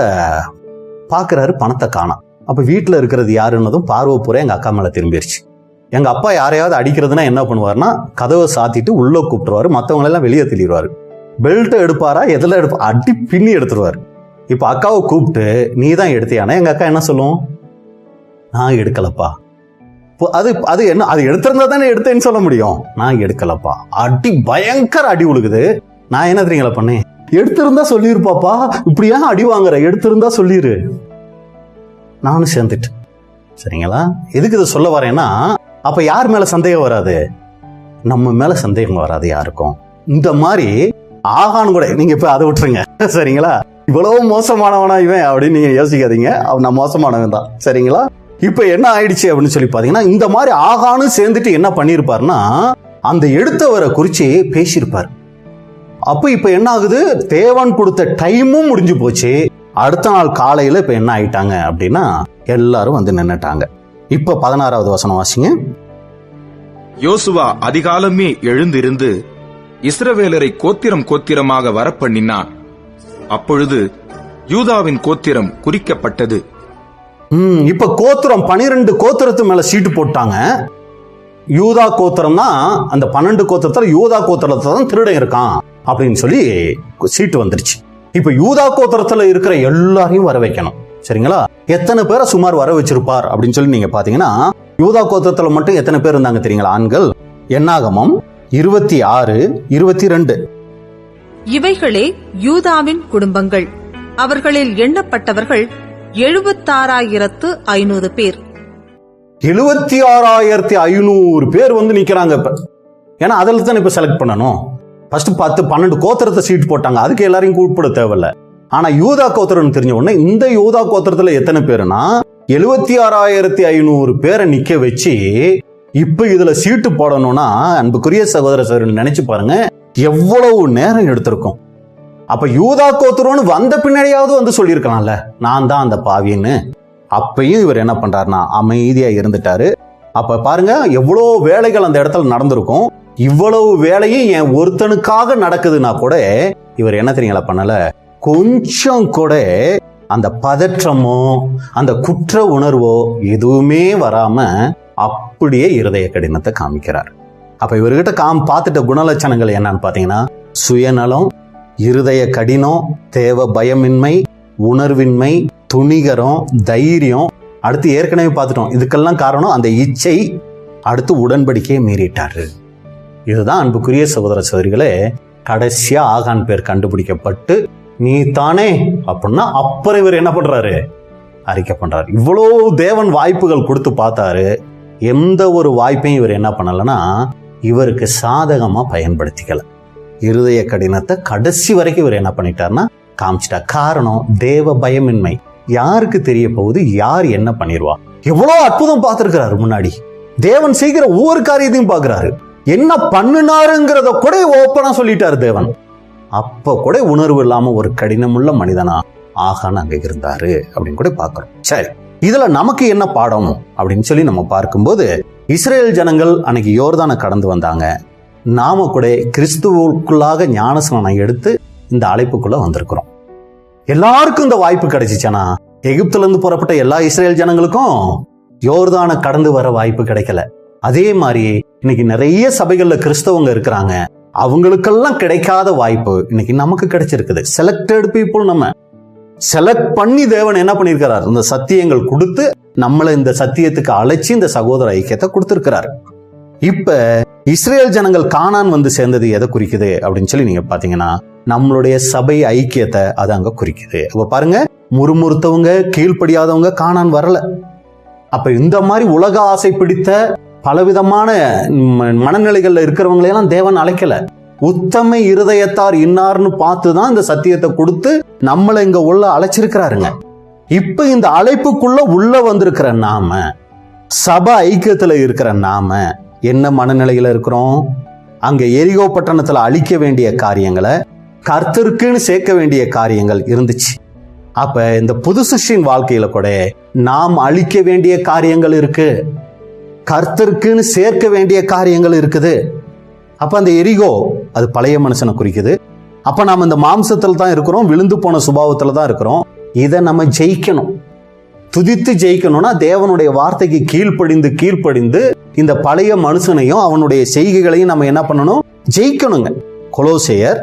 பார்க்குறாரு, பணத்தை காணோம். அப்போ வீட்டில் இருக்கிறது யாருன்னதும் பார்வை பூரா எங்கள் அக்கா மேலே திரும்பிடுச்சு. எங்கள் அப்பா யாரையாவது அடிக்கிறதுனா என்ன பண்ணுவார்னா, கதவை சாத்திட்டு உள்ளே கூப்பிட்டுருவாரு, மற்றவங்களெல்லாம் வெளியே தள்ளிடுவார். பெல்ட்டை எடுப்பாரா, எதில் அடி பின்னி எடுத்துருவார். இப்போ அக்காவை கூப்பிட்டு நீ தான் எடுத்தியானா, எங்கள் அக்கா என்ன சொல்லும்? நான் எடுக்கலப்பா. அது என்ன, அது எடுத்திருந்தா தானே எடுத்தேன்னு சொல்ல முடியும். நான் எடுக்கலப்பா. அடி பயங்கர அடி உழுகுது. நான் என்ன தெரியுங்களா பண்ணேன்? எடுத்திருந்தா சொல்லிருப்பாப்பா, இப்படி ஏன் அடி வாங்குற, எடுத்திருந்தா சொல்லிரு. நானும் சேர்ந்துட்டு. சரிங்களா? எதுக்கு இதை சொல்ல வரேன்னா, அப்ப யார் மேல சந்தேகம் வராது? நம்ம மேல சந்தேகம் வராது யாருக்கும். இந்த மாதிரி ஆகான் கூட நீங்க இப்ப அதை விட்டுருங்க. சரிங்களா? இவ்வளவு மோசமானவனா இவன் அப்படின்னு நீங்க யோசிக்காதீங்க. அவன் நான் மோசமானவன் தான். சரிங்களா? இப்ப என்ன ஆயிடுச்சு அப்படின்னு சொல்லி பாத்தீங்கன்னா, இந்த மாதிரி ஆகானும் சேர்ந்துட்டு என்ன பண்ணிருப்பாருன்னா, அந்த எடுத்தவரை குறிச்சு பேசியிருப்பார். அப்ப இப்ப என்ன ஆகுது? தேவன் கொடுத்த டைமும் முடிஞ்சு போச்சு. அடுத்த நாள் காலையில இப்ப என்ன ஆயிட்டாங்க அப்படின்னா, எல்லாரும் நின்னுட்டாங்க. இப்ப 16வது வசனம் வாசிங்க. யோசுவா அதிகாலமே எழுந்திருந்து இஸ்ரவேலரை கோத்திரம் கோத்திரமாக வரப்பண்ணினான். அப்பொழுது யூதாவின் கோத்திரம் குறிக்கப்பட்டது. இப்ப கோத்திரம் 12 கோத்திரத்து மேல சீட்டு போட்டாங்க. யூதா கோத்திரம் தான், அந்த 12 கோத்திரத்துல யூதா கோத்திரத்துல தான் திருடன் இருக்கான் அப்படின்னு சொல்லி சீட்டு வந்துருச்சு. இப்ப யூதா கோத்திரத்துல இருக்கிற எல்லாரையும் வர வைக்கணும். சரிங்களா? எத்தனை பேரை சுமார் வர வச்சிருப்பார் அப்படின்னு சொல்லி நீங்க பாத்தீங்கன்னா, யூதா கோத்திரத்துல மட்டும் எத்தனை பேர் இருந்தாங்க தெரியுங்களா? ஆண்கள். என்னாகமம் 26, 22. இவைகளே யூதாவின் குடும்பங்கள். அவர்களில் எண்ணப்பட்டவர்கள் 76,500 பேர். 76,500 பேர் நிக்கிறாங்க இப்ப. ஏன்னா அதில் தான் இப்ப செலக்ட் பண்ணணும். ஃபர்ஸ்ட் 10-12 கோத்திரத்தை சீட் போட்டாங்க, அதுக்கு எல்லாரையும் கூப்பிட தேவையில்ல. ஆனா யூதா கோத்திரம் தெரிஞ்ச உடனே இந்த யூதா கோத்திரத்துல எத்தனை பேருனா 76,500 பேரை நிக்க வச்சு இப்ப இதுல சீட்டு போடணும்னா, அன்புக்குரிய சகோதர சகோதரன் நினைச்சு பாருங்க, எவ்வளவு நேரம் எடுத்திருக்கும். அப்ப யூதா கோத்திரம்னு வந்த பின்னாடியாவது சொல்லியிருக்கலாம்ல, நான் தான் அந்த பாவின்னு. அப்பயும் இவர் என்ன பண்றாருன்னா அமைதியா இருந்துட்டாரு. அப்ப பாருங்க எவ்வளவு வேலைகள் அந்த இடத்துல நடந்திருக்கும். இவ்வளவு வேலையும் என் ஒருத்தனுக்காக நடக்குதுன்னா கூட இவர் என்ன தெரியுங்களா பண்ணல? கொஞ்சம் கூட அந்த பதற்றமோ அந்த குற்ற உணர்வோ எதுவுமே வராம அப்படியே இருதய கடினத்தை காமிக்கிறார். அப்ப இவர்கிட்ட பார்த்துட்ட குணலட்சணங்கள் என்னன்னு பாத்தீங்கன்னா, சுயநலம், இருதய கடினம், தேவ பயமின்மை, உணர்வின்மை, துணிகரம், தைரியம். அடுத்து ஏற்கனவே பார்த்துட்டோம், இதுக்கெல்லாம் காரணம் அந்த இச்சை. அடுத்து உடன்படிக்கையை மீறிட்டாரு. இதுதான் அன்புக்குரிய சகோதர சகோதரிகளே, கடைசியா ஆகான் பேர் கண்டுபிடிக்கப்பட்டு நீ தானே அப்படின்னா அப்புறம் இவர் என்ன பண்றாரு? அறிக்கை பண்றாரு. இவ்வளவு தேவன் வாய்ப்புகள் கொடுத்து பார்த்தாரு, எந்த ஒரு வாய்ப்பையும் இவர் என்ன பண்ணலன்னா இவருக்கு சாதகமா பயன்படுத்திக்கல. இருதய கடினத்தை கடைசி வரைக்கும் இவர் என்ன பண்ணிட்டாருன்னா காமிச்சிட்டார். காரணம் தேவ பயமின்மை. யாருக்கு தெரிய போகுது யார் என்ன பண்ணிடுவா? எவ்வளவு அற்புதம் பார்த்திருக்கிறாரு முன்னாடி. தேவன் செய்கிற ஒவ்வொரு காரியத்தையும் பார்க்கிறாரு. என்ன பண்ணினாருங்கிறத கூட ஓப்பனா சொல்லிட்டாரு தேவன். அப்ப கூட உணர்வு இல்லாம ஒரு கடினமுள்ள மனிதனா ஆகான் அங்க இருந்தாரு அப்படின்னு கூட பார்க்கிறோம். சரி, இதுல நமக்கு என்ன பாடம் அப்படின்னு சொல்லி நம்ம பார்க்கும்போது, இஸ்ரேல் ஜனங்கள் அன்னைக்கு யோர்தானை கடந்து வந்தாங்க. நாம கூட கிறிஸ்துவுக்குள்ளாக ஞானஸ்நானம் எடுத்து இந்த அழைப்புக்குள்ள வந்திருக்கிறோம். எல்லாருக்கும் இந்த வாய்ப்பு கிடைச்சிச்சானா, எகிப்துல இருந்து புறப்பட்ட எல்லா இஸ்ரேல் ஜனங்களுக்கும் யோர்தானை கடந்து வர வாய்ப்பு கிடைக்கல. அதே மாதிரி இன்னைக்கு நிறைய சபைகள்ல கிறிஸ்தவங்க இருக்கிறாங்க, அவங்களுக்கெல்லாம் கிடைக்காத வாய்ப்பு இன்னைக்கு நமக்கு கிடைச்சிருக்குது. செலக்டட் பீப்புள், நம்ம செலக்ட் பண்ணி தேவன் என்ன பண்ணிருக்கிறார், இந்த சத்தியங்கள் கொடுத்து நம்மளை இந்த சத்தியத்துக்கு அழைச்சி இந்த சகோதர ஐக்கியத்தை கொடுத்திருக்கிறார். இப்ப இஸ்ரேல் ஜனங்கள் கானான் வந்து சேர்ந்தது எதை குறிக்குது அப்படின்னு சொல்லி நீங்க பாத்தீங்கன்னா, நம்மளுடைய சபை ஐக்கியத்தை அது அங்க குறிக்குது. அப்ப பாருங்க, முறுமுறுத்தவங்க கீழ்ப்படியாதவங்க கானான் வரல. அப்ப இந்த மாதிரி உலக ஆசை பிடித்த பலவிதமான மனநிலைகள்ல இருக்கிறவங்களையெல்லாம் தேவன் அழைக்கல. உத்தம இருதயத்தார் இன்னார்னு பார்த்துதான் இந்த சத்தியத்தை கொடுத்து நம்மளை இங்க உள்ள அழைச்சிருக்கிறாருங்க. இப்ப இந்த அழைப்புக்குள்ள உள்ள வந்திருக்கிற நாம, சபை ஐக்கியத்துல இருக்கிற நாம என்ன மனநிலையில இருக்கிறோம்? அங்க எரிகோ பட்டணத்துல அழிக்க வேண்டிய காரியங்களை கர்த்தருக்குன்னு சேர்க்க வேண்டிய காரியங்கள் இருந்துச்சு. அப்ப இந்த புது சிருஷ்டியின் வாழ்க்கையில கூட நாம் அழிக்க வேண்டிய காரியங்கள் இருக்கு, கர்த்தருக்குன்னு சேர்க்க வேண்டிய காரியங்கள் இருக்குது. அப்ப அந்த எரிகோ அது பழைய மனுஷனை குறிக்குது. அப்ப நாம இந்த மாம்சத்துல தான் இருக்கிறோம், விழுந்து போன சுபாவத்துல தான் இருக்கிறோம். இதை நம்ம ஜெயிக்கணும். துதித்து ஜெயிக்கணும்னா தேவனுடைய வார்த்தைக்கு கீழ்ப்படிந்து இந்த பழைய மனுஷனையும் அவனுடைய செய்கைகளையும் நம்ம என்ன பண்ணணும், ஜெயிக்கணுங்க. கொலோசையர்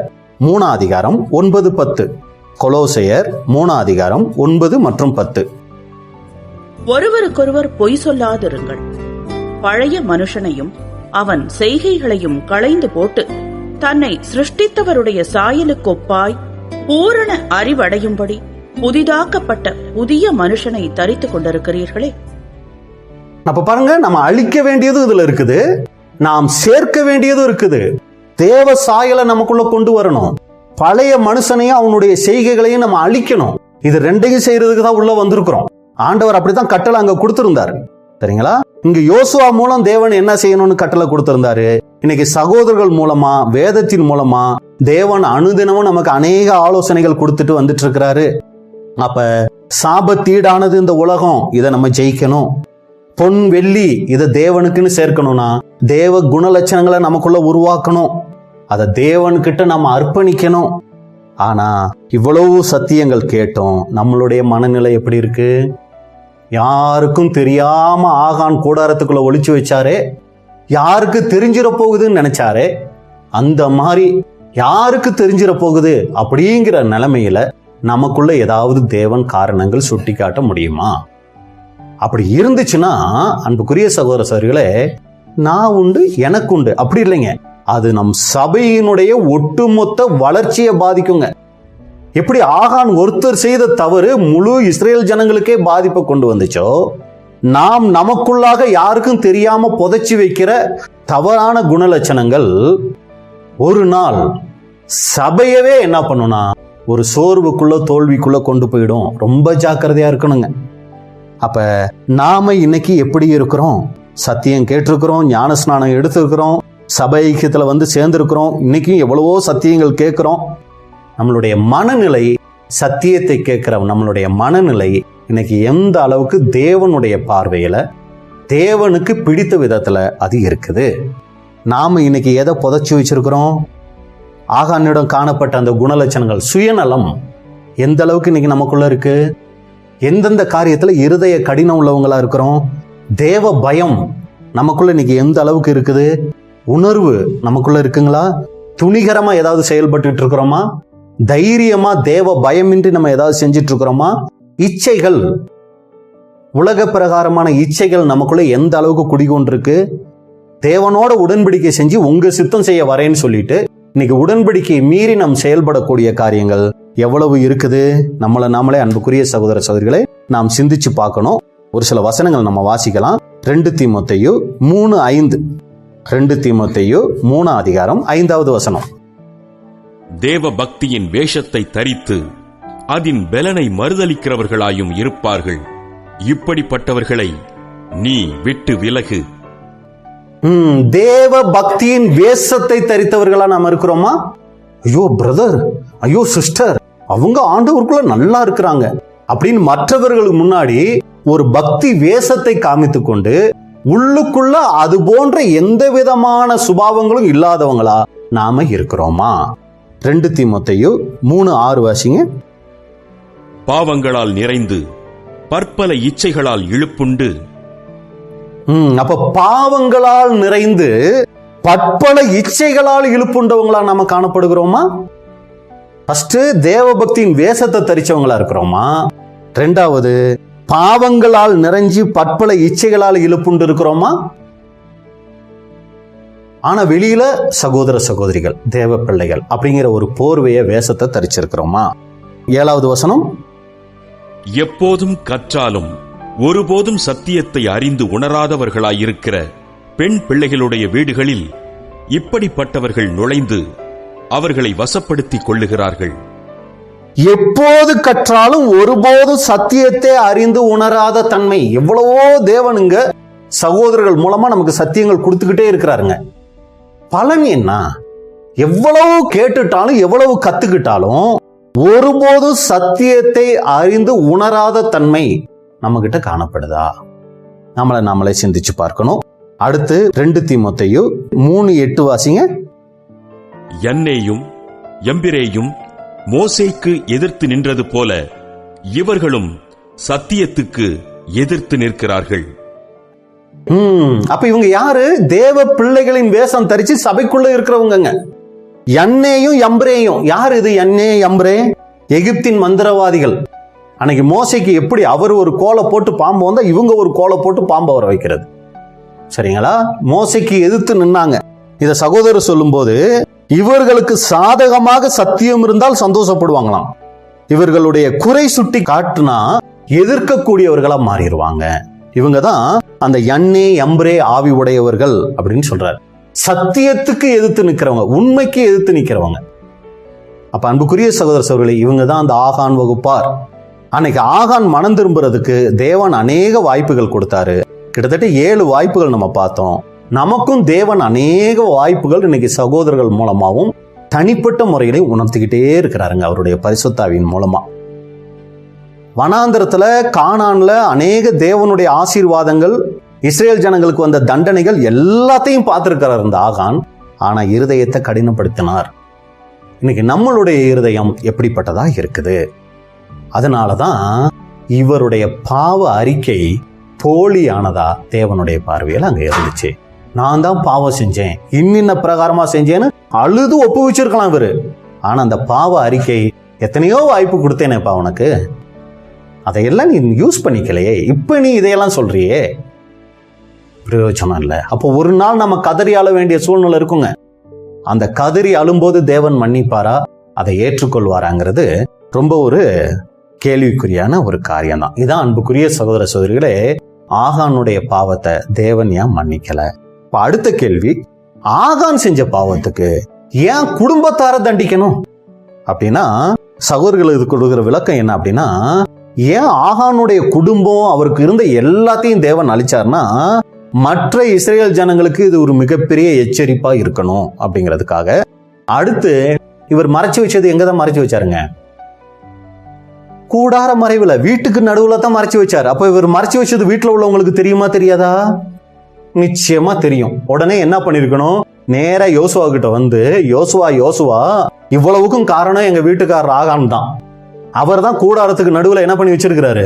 3:9-10. கொலோசையர் 3:9 மற்றும் 10. ஒருவருக்கொருவர் பொய் சொல்லாதிருங்கள், பழைய மனுஷனையும் அவன் செய்கைகளையும் களைந்து போட்டு தன்னை சிருஷ்டித்தவருடைய சாயலுக்கொப்பாய் பூரண அறிவடையும்படி புதிதாக்கப்பட்ட புதிய மனுஷனை தரித்துக் கொண்டிருக்கிறீர்களே. அப்ப பாருங்க, நம்ம அழிக்க வேண்டியது இதுல இருக்குது, நாம் சேர்க்க வேண்டியதும் இருக்குது. தேவ சாயலை நமக்குள்ள கொண்டு வரணும். பழைய மனுஷனையும் அவனுடைய செய்கைகளையும் நம்ம அழிக்கணும். இது ரெண்டையும் செய்யறதுக்கு தான் உள்ள வந்திருக்கிறோம். ஆண்டவர் அப்படித்தான் கட்டளை அங்க கொடுத்திருந்தாரு, சரிங்களா? இங்க யோசுவா மூலம் தேவன் என்ன செய்யணும்னு கட்டளை கொடுத்திருந்தாரு. இன்னைக்கு சகோதரர்கள் மூலமா, வேதத்தின் மூலமா தேவன் அனுதினமும் நமக்கு அநேக ஆலோசனைகள் கொடுத்துட்டு வந்துட்டு இருக்கிறாரு. அப்ப சாபத்தீடானது இந்த உலகம், இதை நம்ம ஜெயிக்கணும். பொன் வெள்ளி இதை தேவனுக்குன்னு சேர்க்கணும்னா தேவ குணலட்சணங்களை நமக்குள்ள உருவாக்கணும். அதை தேவன்கிட்ட நம்ம அர்ப்பணிக்கணும். ஆனா இவ்வளவு சத்தியங்கள் கேட்டோம், நம்மளுடைய மனநிலை எப்படி இருக்கு? யாருக்கும் தெரியாம ஆகான் கூடாரத்துக்குள்ள ஒளிச்சு வச்சாரே, யாருக்கு தெரிஞ்சிட போகுதுன்னு நினைச்சாரே, அந்த மாதிரி யாருக்கு தெரிஞ்சிட போகுது அப்படிங்கிற நிலைமையில நமக்குள்ள ஏதாவது தேவன் காரணங்கள் சுட்டி காட்ட முடியுமா? அப்படி இருந்துச்சுன்னா அன்புக்குரிய சகோதர சகோதரிகளே, நான் உண்டு எனக்கு உண்டு அப்படி இல்லைங்க. அது நம் சபையினுடைய ஒட்டுமொத்த வளர்ச்சியை பாதிக்குங்க. எப்படி ஆகான் ஒருத்தர் செய்த தவறு முழு இஸ்ரேல் ஜனங்களுக்கே பாதிப்பை கொண்டு வந்துச்சோ, நாம் நமக்குள்ளாக யாருக்கும் தெரியாம புதைச்சி வைக்கிற தவறான குணலட்சணங்கள் ஒரு நாள் சபையவே என்ன பண்ணுனா ஒரு சோர்வுக்குள்ள தோல்விக்குள்ள கொண்டு போயிடும். ரொம்ப ஜாக்கிரதையா இருக்கணுங்க. அப்ப நாம இன்னைக்கு எப்படி இருக்கிறோம்? சத்தியம் கேட்டிருக்கிறோம், ஞான ஸ்நானம் எடுத்திருக்கிறோம், சபை ஐக்கியத்துல வந்து சேர்ந்திருக்கிறோம், இன்னைக்கும் எவ்வளவோ சத்தியங்கள் கேட்கிறோம். நம்மளுடைய மனநிலை, சத்தியத்தை கேட்கிற நம்மளுடைய மனநிலை இன்னைக்கு எந்த அளவுக்கு தேவனுடைய பார்வையில, தேவனுக்கு பிடித்த விதத்துல அது இருக்குது? நாம இன்னைக்கு எதை புதைச்சி வச்சிருக்கிறோம்? ஆகானிடம் காணப்பட்ட அந்த குணலட்சணங்கள், சுயநலம் எந்த அளவுக்கு இன்னைக்கு நமக்குள்ள இருக்கு? எந்தெந்த காரியத்துல இருதய கடினம் உள்ளவங்களா இருக்கிறோம்? தேவ பயம் நமக்குள்ள இன்னைக்கு எந்த அளவுக்கு இருக்குது? உணர்வு நமக்குள்ள இருக்குங்களா? துணிகரமா ஏதாவது செயல்பட்டு இருக்கிறோமா? தைரியமா தேவ பயமின்றி நம்ம ஏதாவது செஞ்சிட்டு இருக்கிறோமா? இச்சைகள், உலக பிரகாரமான இச்சைகள் நமக்குள்ள எந்த அளவுக்கு குடிகொண்டிருக்கு? தேவனோட உடன்படிக்கை செஞ்சு உங்க சித்தம் செய்ய வரேன்னு சொல்லிட்டு இன்னைக்கு உடன்படிக்கை மீறி நம் செயல்படக்கூடிய காரியங்கள் எவ்வளவு இருக்குது? நம்மளை நாமளே அன்புக்குரிய சகோதர சகோதரிகளை நாம் சிந்திச்சு பார்க்கணும். ஒரு சில வசனங்கள் நம்ம வாசிக்கலாம். 2 தீமோத்தேயு 3:5. 2 தீமோத்தேயு 3:5 வசனம். தேவ பக்தியின் வேஷத்தை தரித்து அதன் பலனை மறுதலிக்கிறவர்களாயும் இருப்பார்கள். இப்படிப்பட்டவர்களை நீ விட்டு விலகு. தேவ பக்தியின் வேஷத்தை தரித்தவர்களா நாம் இருக்கிறோமா? ஐயோ பிரதர், ஐயோ சிஸ்டர், அவங்க ஆண்டவருக்குள்ள நல்லா இருக்கிறாங்க அப்படின்னு மற்றவர்களுக்கு முன்னாடி ஒரு பக்தி வேஷத்தை காமித்து கொண்டு உள்ளுக்குள்ள அது போன்ற எந்த விதமான சுபாவங்களும் இல்லாதவங்களா நாம இருக்கிறோமா? 2 தீமோத்தேயு 3:6 வாசிங்க. பாவங்களால் நிறைந்து பற்பல இச்சைகளால் இழுப்புண்டு அப்ப பாவங்களால் நிறைந்து பற்பல இச்சைகளால் இழுப்புண்டவங்களா நாம காணப்படுகிறோமா? ஃபர்ஸ்ட் தேவ பக்தியின் வேஷத்தை தரிச்சவங்களா இருக்கிறோமா? ரெண்டாவது பாவங்களால் நிறைஞ்சு பற்பல இச்சைகளால் இழுப்புண்டு இருக்கிறோமா? ஆனா வெளியில சகோதர சகோதரிகள், தேவ பிள்ளைகள் அப்படிங்கிற ஒரு போர்வைய வேஷத்தை தரிச்சிருக்கிறோமா? 7வது வசனம், எப்போதும் கற்றாலும் ஒருபோதும் சத்தியத்தை அறிந்து உணராதவர்களாயிருக்கிற பெண் பிள்ளைகளுடைய வீடுகளில் இப்படிப்பட்டவர்கள் நுழைந்து அவர்களை வசப்படுத்திக் கொள்ளுகிறார்கள். எப்போது கற்றாலும் ஒருபோதும் சத்தியத்தை அறிந்து உணராத தன்மை. எவ்வளவோ தேவனுங்க சகோதரர்கள் மூலமா நமக்கு சத்தியங்கள் கொடுத்துக்கிட்டே இருக்கிறாருங்க. பலன் என்ன? எவ்வளவு கேட்டுட்டாலும் எவ்வளவு கத்துக்கிட்டாலும் ஒருபோதும் சத்தியத்தை அறிந்து உணராத தன்மை நம்ம கிட்ட காணப்படுதா? நாமளே சிந்திச்சு பார்க்கணும். அடுத்து 2 தீமோத்தேயு 3:8 வாசிங்க. யன்னேயும் யம்பிரேயும் மோசேக்கு எதிர்த்து நின்றது போல இவர்களும் சத்தியத்துக்கு எதிர்த்து நிற்கிறார்கள். அப்ப இவங்க யாரு? தேவ பிள்ளைகளின் வேஷம் தரிச்சு சபைக்குள்ள இருக்கிறவங்க. யன்னேயும் யம்பிரேயும் யாரு? இது யன்னே யம்பிரே எகிப்தின் மந்திரவாதிகள். அன்னைக்கு மோசைக்கு எப்படி அவர் ஒரு கோலை போட்டு பாம்பு வந்தா இவங்க ஒரு கோலை போட்டு பாம்பு வர வைக்கிறது. சரிங்களா? மோசைக்கு எதிர்த்து நின்னாங்க. இத சகோதரர் சொல்லும் போது இவர்களுக்கு சாதகமாக சத்தியம் இருந்தால் சந்தோஷப்படுவாங்களாம். இவர்களுடைய குறை சுட்டி காட்டுனா எதிர்க்கக்கூடியவர்களா மாறிடுவாங்க. இவங்க தான் அந்த யன்னே யம்பிரே ஆவி உடையவர்கள் அப்படின்னு சொல்றாரு. சத்தியத்துக்கு எதிர்த்து நிக்கிறவங்க, உண்மைக்கு எதிர்த்து நிக்கிறவங்க. அப்ப அன்புக்குரிய சகோதர சகோதரிகளே, இவங்க தான் அந்த ஆகான் வகுப்பார். அன்னைக்கு ஆகான் மனம் திரும்புறதுக்கு தேவன் அநேக வாய்ப்புகள் கொடுத்தாரு. கிட்டத்தட்ட 7 வாய்ப்புகள் நம்ம பார்த்தோம். நமக்கும் தேவன் அநேக வாய்ப்புகள் இன்னைக்கு சகோதரர்கள் மூலமாகவும் தனிப்பட்ட முறையிலையும் உணர்த்திக்கிட்டே இருக்கிறாருங்க அவருடைய பரிசுத்தாவின் மூலமா. வனாந்திரத்துல கானான்ல அநேக தேவனுடைய ஆசீர்வாதங்கள், இஸ்ரேல் ஜனங்களுக்கு வந்த தண்டனைகள் எல்லாத்தையும் பார்த்திருக்கிறார் இந்த ஆகான். ஆனா இருதயத்தை கடினப்படுத்தினார். இன்னைக்கு நம்மளுடைய இருதயம் எப்படிப்பட்டதா இருக்குது? அதனாலதான் இவருடைய பாவ அறிக்கை போலியானதா தேவனுடைய பார்வையில் அங்க இருந்துச்சு. நான் தான் பாவம் செஞ்சேன், இன்னின்ன பிரகாரமா செஞ்சேன்னு அழுது ஒப்புவிச்சிருக்கலாம் இவரு. ஆனா அந்த பாவ அறிக்கை, எத்தனையோ வாய்ப்பு கொடுத்தேனேப்பா உனக்கு, அதையெல்லாம் நீ யூஸ் பண்ணிக்கலையே, இப்ப நீ இதையெல்லாம் சொல்றியே, பிரயோஜனம் இல்லை. அப்போ ஒரு நாள் நம்ம கதறி அழ வேண்டிய சூழ்நிலை இருக்குங்க. அந்த கதறி அழும்போது தேவன் மன்னிப்பாரா, அதை ஏற்றுக்கொள்வாராங்கிறது ரொம்ப ஒரு கேள்விக்குறியான ஒரு காரியம் தான். இதான் அன்புக்குரிய சகோதர சகோதரிகளே, ஆகானுடைய பாவத்தை தேவன் ஏன் மன்னிக்கல? இப்ப அடுத்த கேள்வி, ஆகான் செஞ்ச பாவத்துக்கு ஏன் குடும்பத்தார தண்டிக்கணும் அப்படின்னா, சகோதரர்களுக்கு கொடுக்கிற விளக்கம் என்ன அப்படின்னா, ஏன் ஆகானுடைய குடும்பம் அவருக்கு இருந்த எல்லாத்தையும் தேவன் அழிச்சார்னா, மற்ற இஸ்ரேல் ஜனங்களுக்கு இது ஒரு மிகப்பெரிய எச்சரிப்பா இருக்கணும் அப்படிங்கிறதுக்காக. அடுத்து இவர் மறைச்சு வச்சது எங்கதான் மறைச்சு வச்சாருங்க? கூடார மறைவுல, வீட்டுக்கு நடுவுல தான் மறைச்சு வச்சாரு. அப்ப இவர் மறைச்சு வச்சது வீட்டுல உள்ளவங்களுக்கு தெரியுமா தெரியாதா? நிச்சயமா தெரியும். உடனே என்ன பண்ணிருக்கணும்? நேரா யோசுவா கிட்ட வந்து, யோசுவா இவ்வளவுக்கும் காரணம் எங்க வீட்டுக்காரர் ஆகான் தான், அவர் தான் கூடாரத்துக்கு நடுவுல என்ன பண்ணி வச்சிருக்கிறாரு,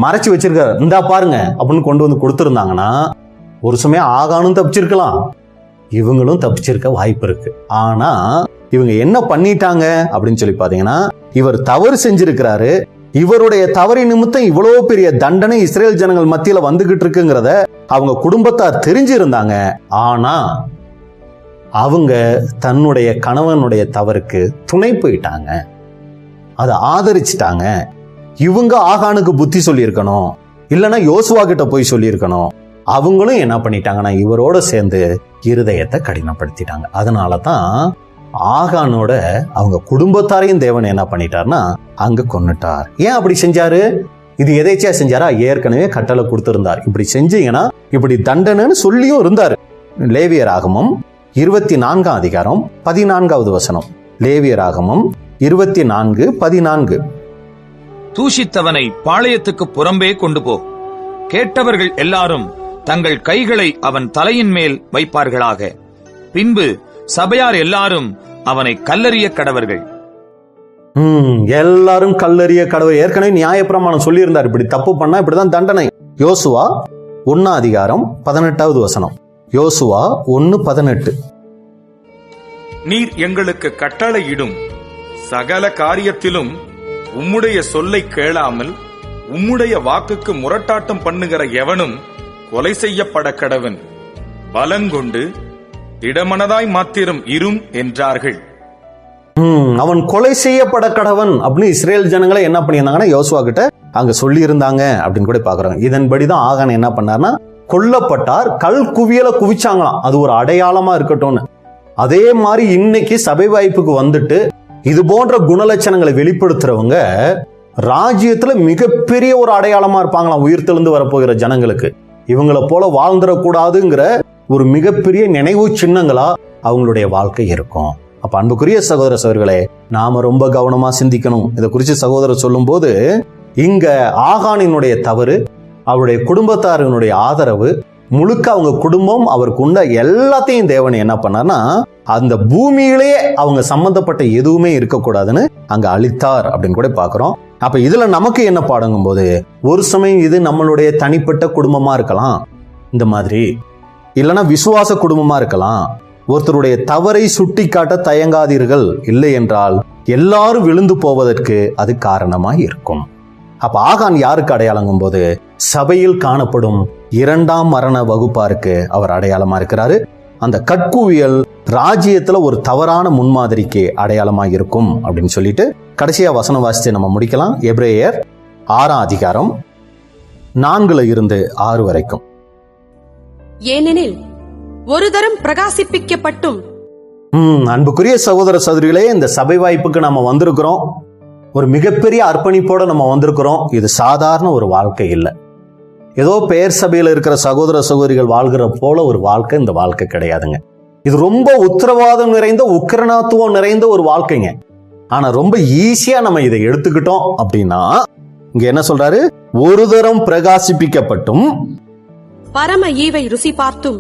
மறைச்சு வச்சிருக்காரு, இந்தா பாருங்க அப்படின்னு கொண்டு வந்து கொடுத்திருந்தாங்கன்னா ஒரு சமயம் ஆகானும் தப்பிச்சிருக்கலாம், இவங்களும் தப்பிச்சிருக்க வாய்ப்பு இருக்கு. ஆனா இவங்க என்ன பண்ணிட்டாங்க அப்படின்னு சொல்லி பாத்தீங்கன்னா, இவர் தவறு செஞ்சிருக்கிறாரு, இவருடைய தவறின் நிமித்தம் இவ்வளவு பெரிய தண்டனை இஸ்ரேல் ஜனங்கள் மத்தியில வந்துகிட்டு இருக்குங்கிறத அவங்க குடும்பத்தார் தெரிஞ்சிருந்தாங்க. ஆனா அவங்க தன்னுடைய கணவனுடைய தவறுக்கு துணை போயிட்டாங்க, அதை ஆதரிச்சிட்டாங்க. இவங்க ஆகானுக்கு புத்தி சொல்லியிருக்கணும், இல்லைன்னா யோசுவா கிட்ட போய் சொல்லியிருக்கணும். அவங்களும் என்ன பண்ணிட்டாங்கன்னா இவரோட சேர்ந்து இருதயத்தை கடினப்படுத்திட்டாங்க. அதனாலதான் ஆகானோட அவங்க குடும்பத்தாரையும் தேவன் என்ன பண்ணிட்டார்னா அங்க கொன்னுட்டார். ஏன் அப்படி செஞ்சாரு? இது எதேச்சியா செஞ்சாரா? ஏற்கனவே கட்டளை கொடுத்திருந்தார், இப்படி செஞ்சீங்கன்னா இப்படி தண்டனைன்னு சொல்லியும் இருந்தார். லேவியராகமம் 24 அதிகாரம் 14வது வசனம். லேவியராகமம் 24:14. தூஷித்தவனை பாளையத்துக்கு புறம்பே கொண்டு போ, கேட்டவர்கள் எல்லாரும் தங்கள் கைகளை அவன் தலையின் மேல் வைப்பார்களாக, பின்பு சபையார் எல்லாரும் அவனை கல்லறிய கடவர்கள். எல்லாரும் கல்லறிய கடவுள். ஏற்கனவே நியாயப்பிரமாணம் சொல்லி இருந்தார், இப்படி தப்பு பண்ணா இப்படிதான் தண்டனை. யோசுவா 1 அதிகாரம் 18வது வசனம். யோசுவா 1:18. நீர் எங்களுக்கு கட்டளையிடும் சகல காரியத்திலும் உம்முடைய சொல்லை கேளாமல் உம்முடைய வாக்குக்கு முரட்டாட்டம் பண்ணுகிற எவனும் கொலை செய்யப்பட கடவன். பலங்கொண்டு திடமனதாய் மாத்திரம் இரும் என்றார்கள். அவன் கொலை செய்யப்பட கடவன் அப்படின்னு இஸ்ரேல் ஜனங்களை என்ன பண்ணியிருந்தாங்கன்னா யோசுவா கிட்ட அங்க சொல்லி இருந்தாங்க அப்படின்னு கூட பாக்குறாங்க. இதன்படிதான் ஆகான் என்ன பண்ணார்னா கொல்லப்பட்டார். கல் குவியலை குவிச்சாங்களாம், அது ஒரு அடையாளமா இருக்கட்டும்னு. அதே மாதிரி இன்னைக்கு சபை வாய்ப்புக்கு வந்துட்டு இது போன்ற குணலட்சணங்களை வெளிப்படுத்துறவங்க ராஜ்யத்துல மிகப்பெரிய ஒரு அடையாளமா இருப்பாங்களாம் உயிர்த்தெழுந்து வரப்போகிற ஜனங்களுக்கு. இவங்களை போல வாழ்ந்துடக்கூடாதுங்கிற ஒரு மிகப்பெரிய நினைவு சின்னங்களா அவங்களுடைய வாழ்க்கை இருக்கும். அப்ப அன்புக்குரிய சகோதர சகோதரிகளே, நாம ரொம்ப கவனமா சிந்திக்கணும். இதை குறித்து சகோதரர் சொல்லும் போது இங்க ஆகானினுடைய தவறு, அவருடைய குடும்பத்தாரினுடைய ஆதரவு, முழுக்க அவங்க குடும்பம் அவருக்கு உண்ட எல்லாத்தையும் தேவன் என்ன பண்ணார்னா அந்த பூமியிலே அவங்க சம்பந்தப்பட்ட எதுவுமே இருக்கக்கூடாதுன்னு அங்க அழித்தார் அப்படின்னு கூட பாக்குறோம். அப்ப இதுல நமக்கு என்ன பாடங்கும் போது, ஒரு சமயம் இது நம்மளுடைய தனிப்பட்ட குடும்பமா இருக்கலாம், இந்த மாதிரி இல்லைன்னா விசுவாச குடும்பமா இருக்கலாம். ஒருத்தருடைய தவறை சுட்டி காட்ட தயங்காதீர்கள், இல்லை என்றால் எல்லாரும் விழுந்து போவதற்கு அது காரணமாக இருக்கும். அப்ப ஆகான் யாருக்கு அடையாளங்கும் போது சபையில் காணப்படும் 2ஆம் மரண வகுப்பாருக்கு அவர் அடையாளமா இருக்கிறாரு. அந்த கட்குவியல் ராஜ்யத்துல ஒரு தவறான முன்மாதிரிக்கு அடையாளமா இருக்கும் அப்படின்னு சொல்லிட்டு கடைசியா வசனம் வாசித்து நம்ம முடிக்கலாம். எபிரேயர் 6ஆம் அதிகாரம் 4 இருந்து 6 வரைக்கும். ஏனெனில் ஒரு தரம் பிரகாசிப்பிக்கப்பட்டும். அன்புக்குரிய சகோதர சகோதரிகளே, இந்த சபை வாய்ப்புக்கு நம்ம வந்திருக்கிறோம். ஒரு மிகப்பெரிய அர்ப்பணிப்போட நம்ம வந்திருக்கிறோம். இது சாதாரண ஒரு வாழ்க்கை இல்லை. ஏதோ பெயர் சபையில் இருக்கிற சகோதர சகோதரிகள் வாழ்கிற போல ஒரு வாழ்க்கை இந்த வாழ்க்கை கிடையாதுங்க. இது ரொம்ப உத்தரவாதம் நிறைந்த உக்கிரநாத்துவம் நிறைந்த ஒரு வாழ்க்கைங்க. ஆனா ரொம்ப ஈஸியா நம்ம இதை எடுத்துக்கிட்டோம் அப்படின்னா இங்க என்ன சொல்றாரு, ஒரு தரம் பிரகாசிப்பிக்கப்பட்டும் பரம ஈவை ருசி பார்த்தும்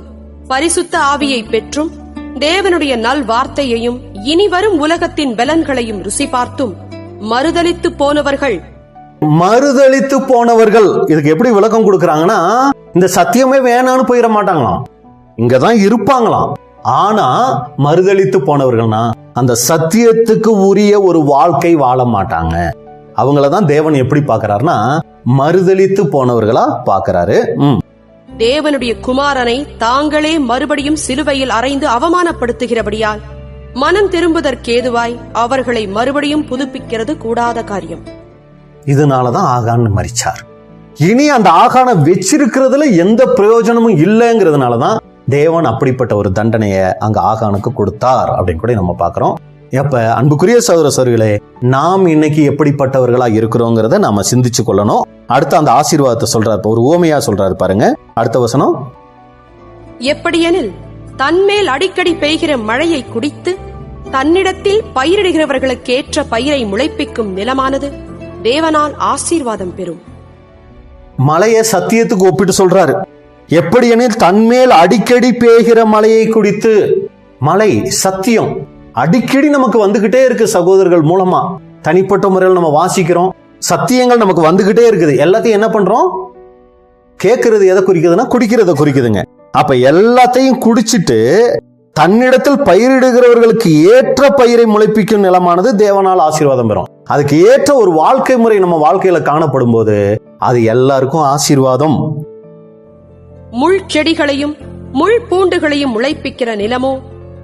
பரிசுத்த ஆவியை பெற்றும் தேவனுடைய நல் வார்த்தையையும் இனி வரும் உலகத்தின் பலன்களையும் ருசி பார்த்தும் மறுதலித்து போனவர்கள். இதுக்கு எப்படி விளக்கம் கொடுக்கறாங்கன்னா, இந்த சத்தியமே வேணான்னு போயிட மாட்டாங்களாம், இங்கதான் இருப்பாங்களாம். ஆனா மறுதலித்து போனவர்கள்னா அந்த சத்தியத்துக்கு உரிய ஒரு வாழ்க்கை வாழ மாட்டாங்க. அவங்களதான் தேவன் எப்படி பாக்குறாருன்னா மறுதலித்து போனவர்களா பாக்குறாரு. தேவனுடைய குமாரனை தாங்களே மறுபடியும் சிலுவையில் அறைந்து அவமானப்படுத்துகிறபடியால் மனம் திரும்புதற்கேதுவாய் அவர்களை மறுபடியும் புதுப்பிக்கிறது கூடாத காரியம். இதனாலதான் ஆகான் மரிச்சார். இனி அந்த ஆகானை வச்சிருக்கிறதுல எந்த பிரயோஜனமும் இல்லைங்கிறதுனாலதான் தேவன் அப்படிப்பட்ட ஒரு தண்டனையை அங்க ஆகானுக்கு கொடுத்தார் அப்படின்னு கூட நம்ம பாக்குறோம். அப்ப அன்புக்குரிய சகோதர சகோதரிகளே, நாம் இன்னைக்கு எப்படிப்பட்டவர்களா இருக்கிறோங்கிறத நாம சிந்திச்சு கொள்ளணும். அடுத்து அந்த ஆசீர்வாதத்தை சொல்றாரு, ஒரு உவமையா சொல்றாரு பாருங்க. அடுத்த வசனம், எப்படியெனில் தன்மேல் அடிக்கடி பெய்கிற மழையை குடித்து தன்னிடத்தில் பயிரிடுகிறவர்களுக்கு ஏற்ற பயிரை முளைப்பிக்கும் நிலமானது தேவனால் ஆசீர்வாதம் பெறும். மழையை சத்தியத்துக்கு ஒப்பிட்டு சொல்றாரு. எப்படியெனில் தன்மேல் அடிக்கடி பெய்கிற மழையை குடித்து, மழை சத்தியம் அடிக்கடி நமக்கு வந்துகிட்டே இருக்கு சகோதரர்கள் மூலமா. தனிப்பட்ட முறையில் நம்ம வாசிக்கிறோம், சத்தியங்கள் நமக்கு வந்துகிட்டே இருக்குது. எல்லாத்தையும் என்ன பண்றோம், கேட்கறது எதை குறிக்குதுன்னா குடிக்கிறத குறிக்குதுங்க. அப்ப எல்லாத்தையும் குடிச்சிட்டு தன்னிடத்தில் பயிரிடுகிறவர்களுக்கு ஏற்ற பயிரை முளைப்பிக்கும் நிலமானது தேவனால் ஆசீர்வாதம் பெறும். அதுக்கு ஏற்ற ஒரு வாழ்க்கை முறை நம்ம வாழ்க்கையில காணப்படும் போது அது எல்லாருக்கும் ஆசீர்வாதம். முள் செடிகளையும் முள் பூண்டுகளையும் முளைப்பிக்கிற நிலமோ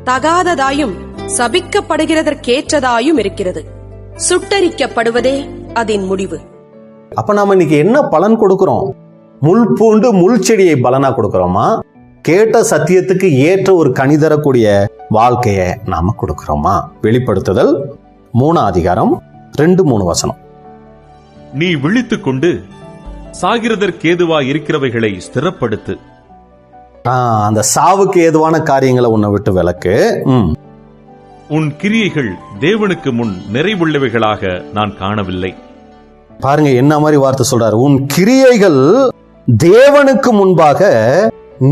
தகாததாயும் சபிக்கப்படுகிறதற்கேற்றதாயும் இருக்கிறது. சுட்டரிக்கப்படுவதே அதன் முடிவு. அப்ப நாம இன்னைக்கு என்ன பலன் கொடுக்கிறோம்? முள் பூண்டு முள் செடியை பலனா கொடுக்கிறோமா? கேட்ட சத்தியத்துக்கு ஏற்ற ஒரு கனி தரக்கூடிய வாழ்க்கையை நாம கொடுக்கிறோமா? வெளிப்படுத்துதல் 3ஆம் அதிகாரம் 2-3 வசனம். நீ விழித்துக் கொண்டு சாகிறதற்கேதுவா இருக்கிறவைகளை ஸ்திரப்படுத்து. அந்த சாவுக்கு ஏதுவான காரியங்களை உன்னை விட்டு விலக்கு. உன் கிரியைகள் தேவனுக்கு முன் நிறைவுள்ளவைகளாக நான் காணவில்லை. பாருங்க என்ன மாதிரி வார்த்தை சொல்றாரு, உன் கிரியைகள் தேவனுக்கு முன்பாக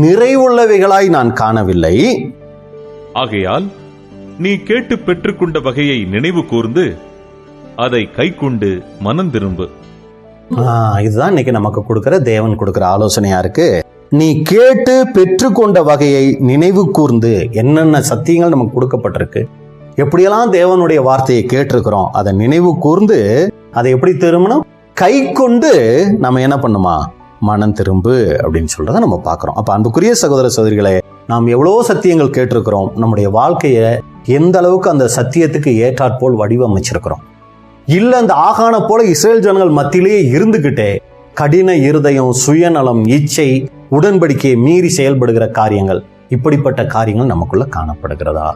நிறைவுள்ளவைகளாய் நான் காணவில்லை. ஆகையால் நீ கேட்டு பெற்றுக்கொண்ட வகையை நினைவு கூர்ந்து அதை கைக்கொண்டு மனம் திரும்பு. இதுதான் இன்னைக்கு நமக்கு கொடுக்கிற தேவன் கொடுக்கிற ஆலோசனையா இருக்கு. நீ கேட்டு பெற்றுக்கொண்ட வகையை நினைவு கூர்ந்து, என்னென்ன சத்தியங்கள் நமக்கு கொடுக்கப்பட்டிருக்கு, எப்படியெல்லாம் தேவனுடைய வார்த்தையை கேட்டிருக்கிறோம், அதை நினைவு கூர்ந்து அதை எப்படி திரும்பணும், கை கொண்டு நம்ம என்ன பண்ணுமா, மனம் திரும்பு அப்படின்னு சொல்றதை நம்ம பார்க்கிறோம். அப்ப அன்புக்குரிய சகோதர சகோதரிகளே, நாம் எவ்வளோ சத்தியங்கள் கேட்டிருக்கிறோம், நம்முடைய வாழ்க்கையை எந்த அளவுக்கு அந்த சத்தியத்துக்கு ஏற்றாற்போல் வடிவமைச்சிருக்கிறோம். இல்ல அந்த ஆகான போல இஸ்ரேல் ஜனங்கள் மத்தியிலேயே இருந்துகிட்டே கடின இருதயம், சுயநலம், இச்சை, உடன்படிக்கையை மீறி செயல்படுகிற காரியங்கள், இப்படிப்பட்ட காரியங்கள் நமக்குள்ள காணப்படுகிறதா?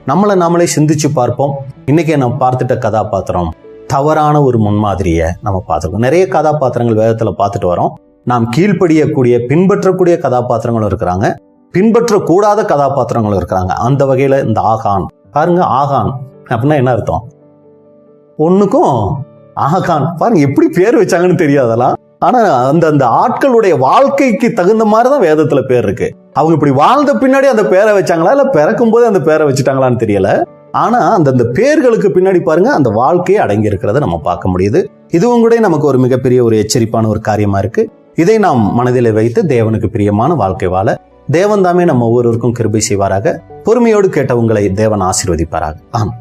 நம்மளை நாமளே சிந்திச்சு பார்ப்போம். இன்னைக்கு நம்ம பார்த்துட்ட கதாபாத்திரம் தவறான ஒரு முன்மாதிரியை நம்ம பார்த்துருக்கோம். நிறைய கதாபாத்திரங்கள் வேதத்துல பார்த்துட்டு வரோம். நாம் கீழ்ப்படியக்கூடிய, பின்பற்றக்கூடிய கதாபாத்திரங்களும் இருக்கிறாங்க, பின்பற்றக்கூடாத கதாபாத்திரங்களும் இருக்கிறாங்க. அந்த வகையில இந்த ஆகான் பாருங்க, ஆகான் அப்படின்னா என்ன அர்த்தம்? ஒண்ணுக்கும் ஆகான் பாருங்க எப்படி பேர் வச்சாங்கன்னு தெரியாதெல்லாம். ஆனா அந்த ஆட்களுடைய வாழ்க்கைக்கு தகுந்த மாதிரிதான் வேதத்துல பேர் இருக்கு. அவங்க இப்படி வாழ்ந்த பின்னாடி அந்த பேரை வச்சாங்களா, இல்ல பிறக்கும் போது அந்த பேரை வச்சுட்டாங்களான்னு தெரியல. ஆனா அந்த பேர்களுக்கு பின்னாடி பாருங்க அந்த வாழ்க்கையை அடங்கி இருக்கிறத நம்ம பார்க்க முடியுது. இதுவும் கூட நமக்கு ஒரு மிகப்பெரிய ஒரு எச்சரிப்பான ஒரு காரியமா இருக்கு. இதை நாம் மனதில் வைத்து தேவனுக்கு பிரியமான வாழ்க்கை வாழ தேவன் தாமே நம்ம ஒவ்வொருவருக்கும் கிருபை செய்வாராக. பொறுமையோடு கேட்ட உங்களை தேவன் ஆசீர்வதிப்பாராக. ஆம்.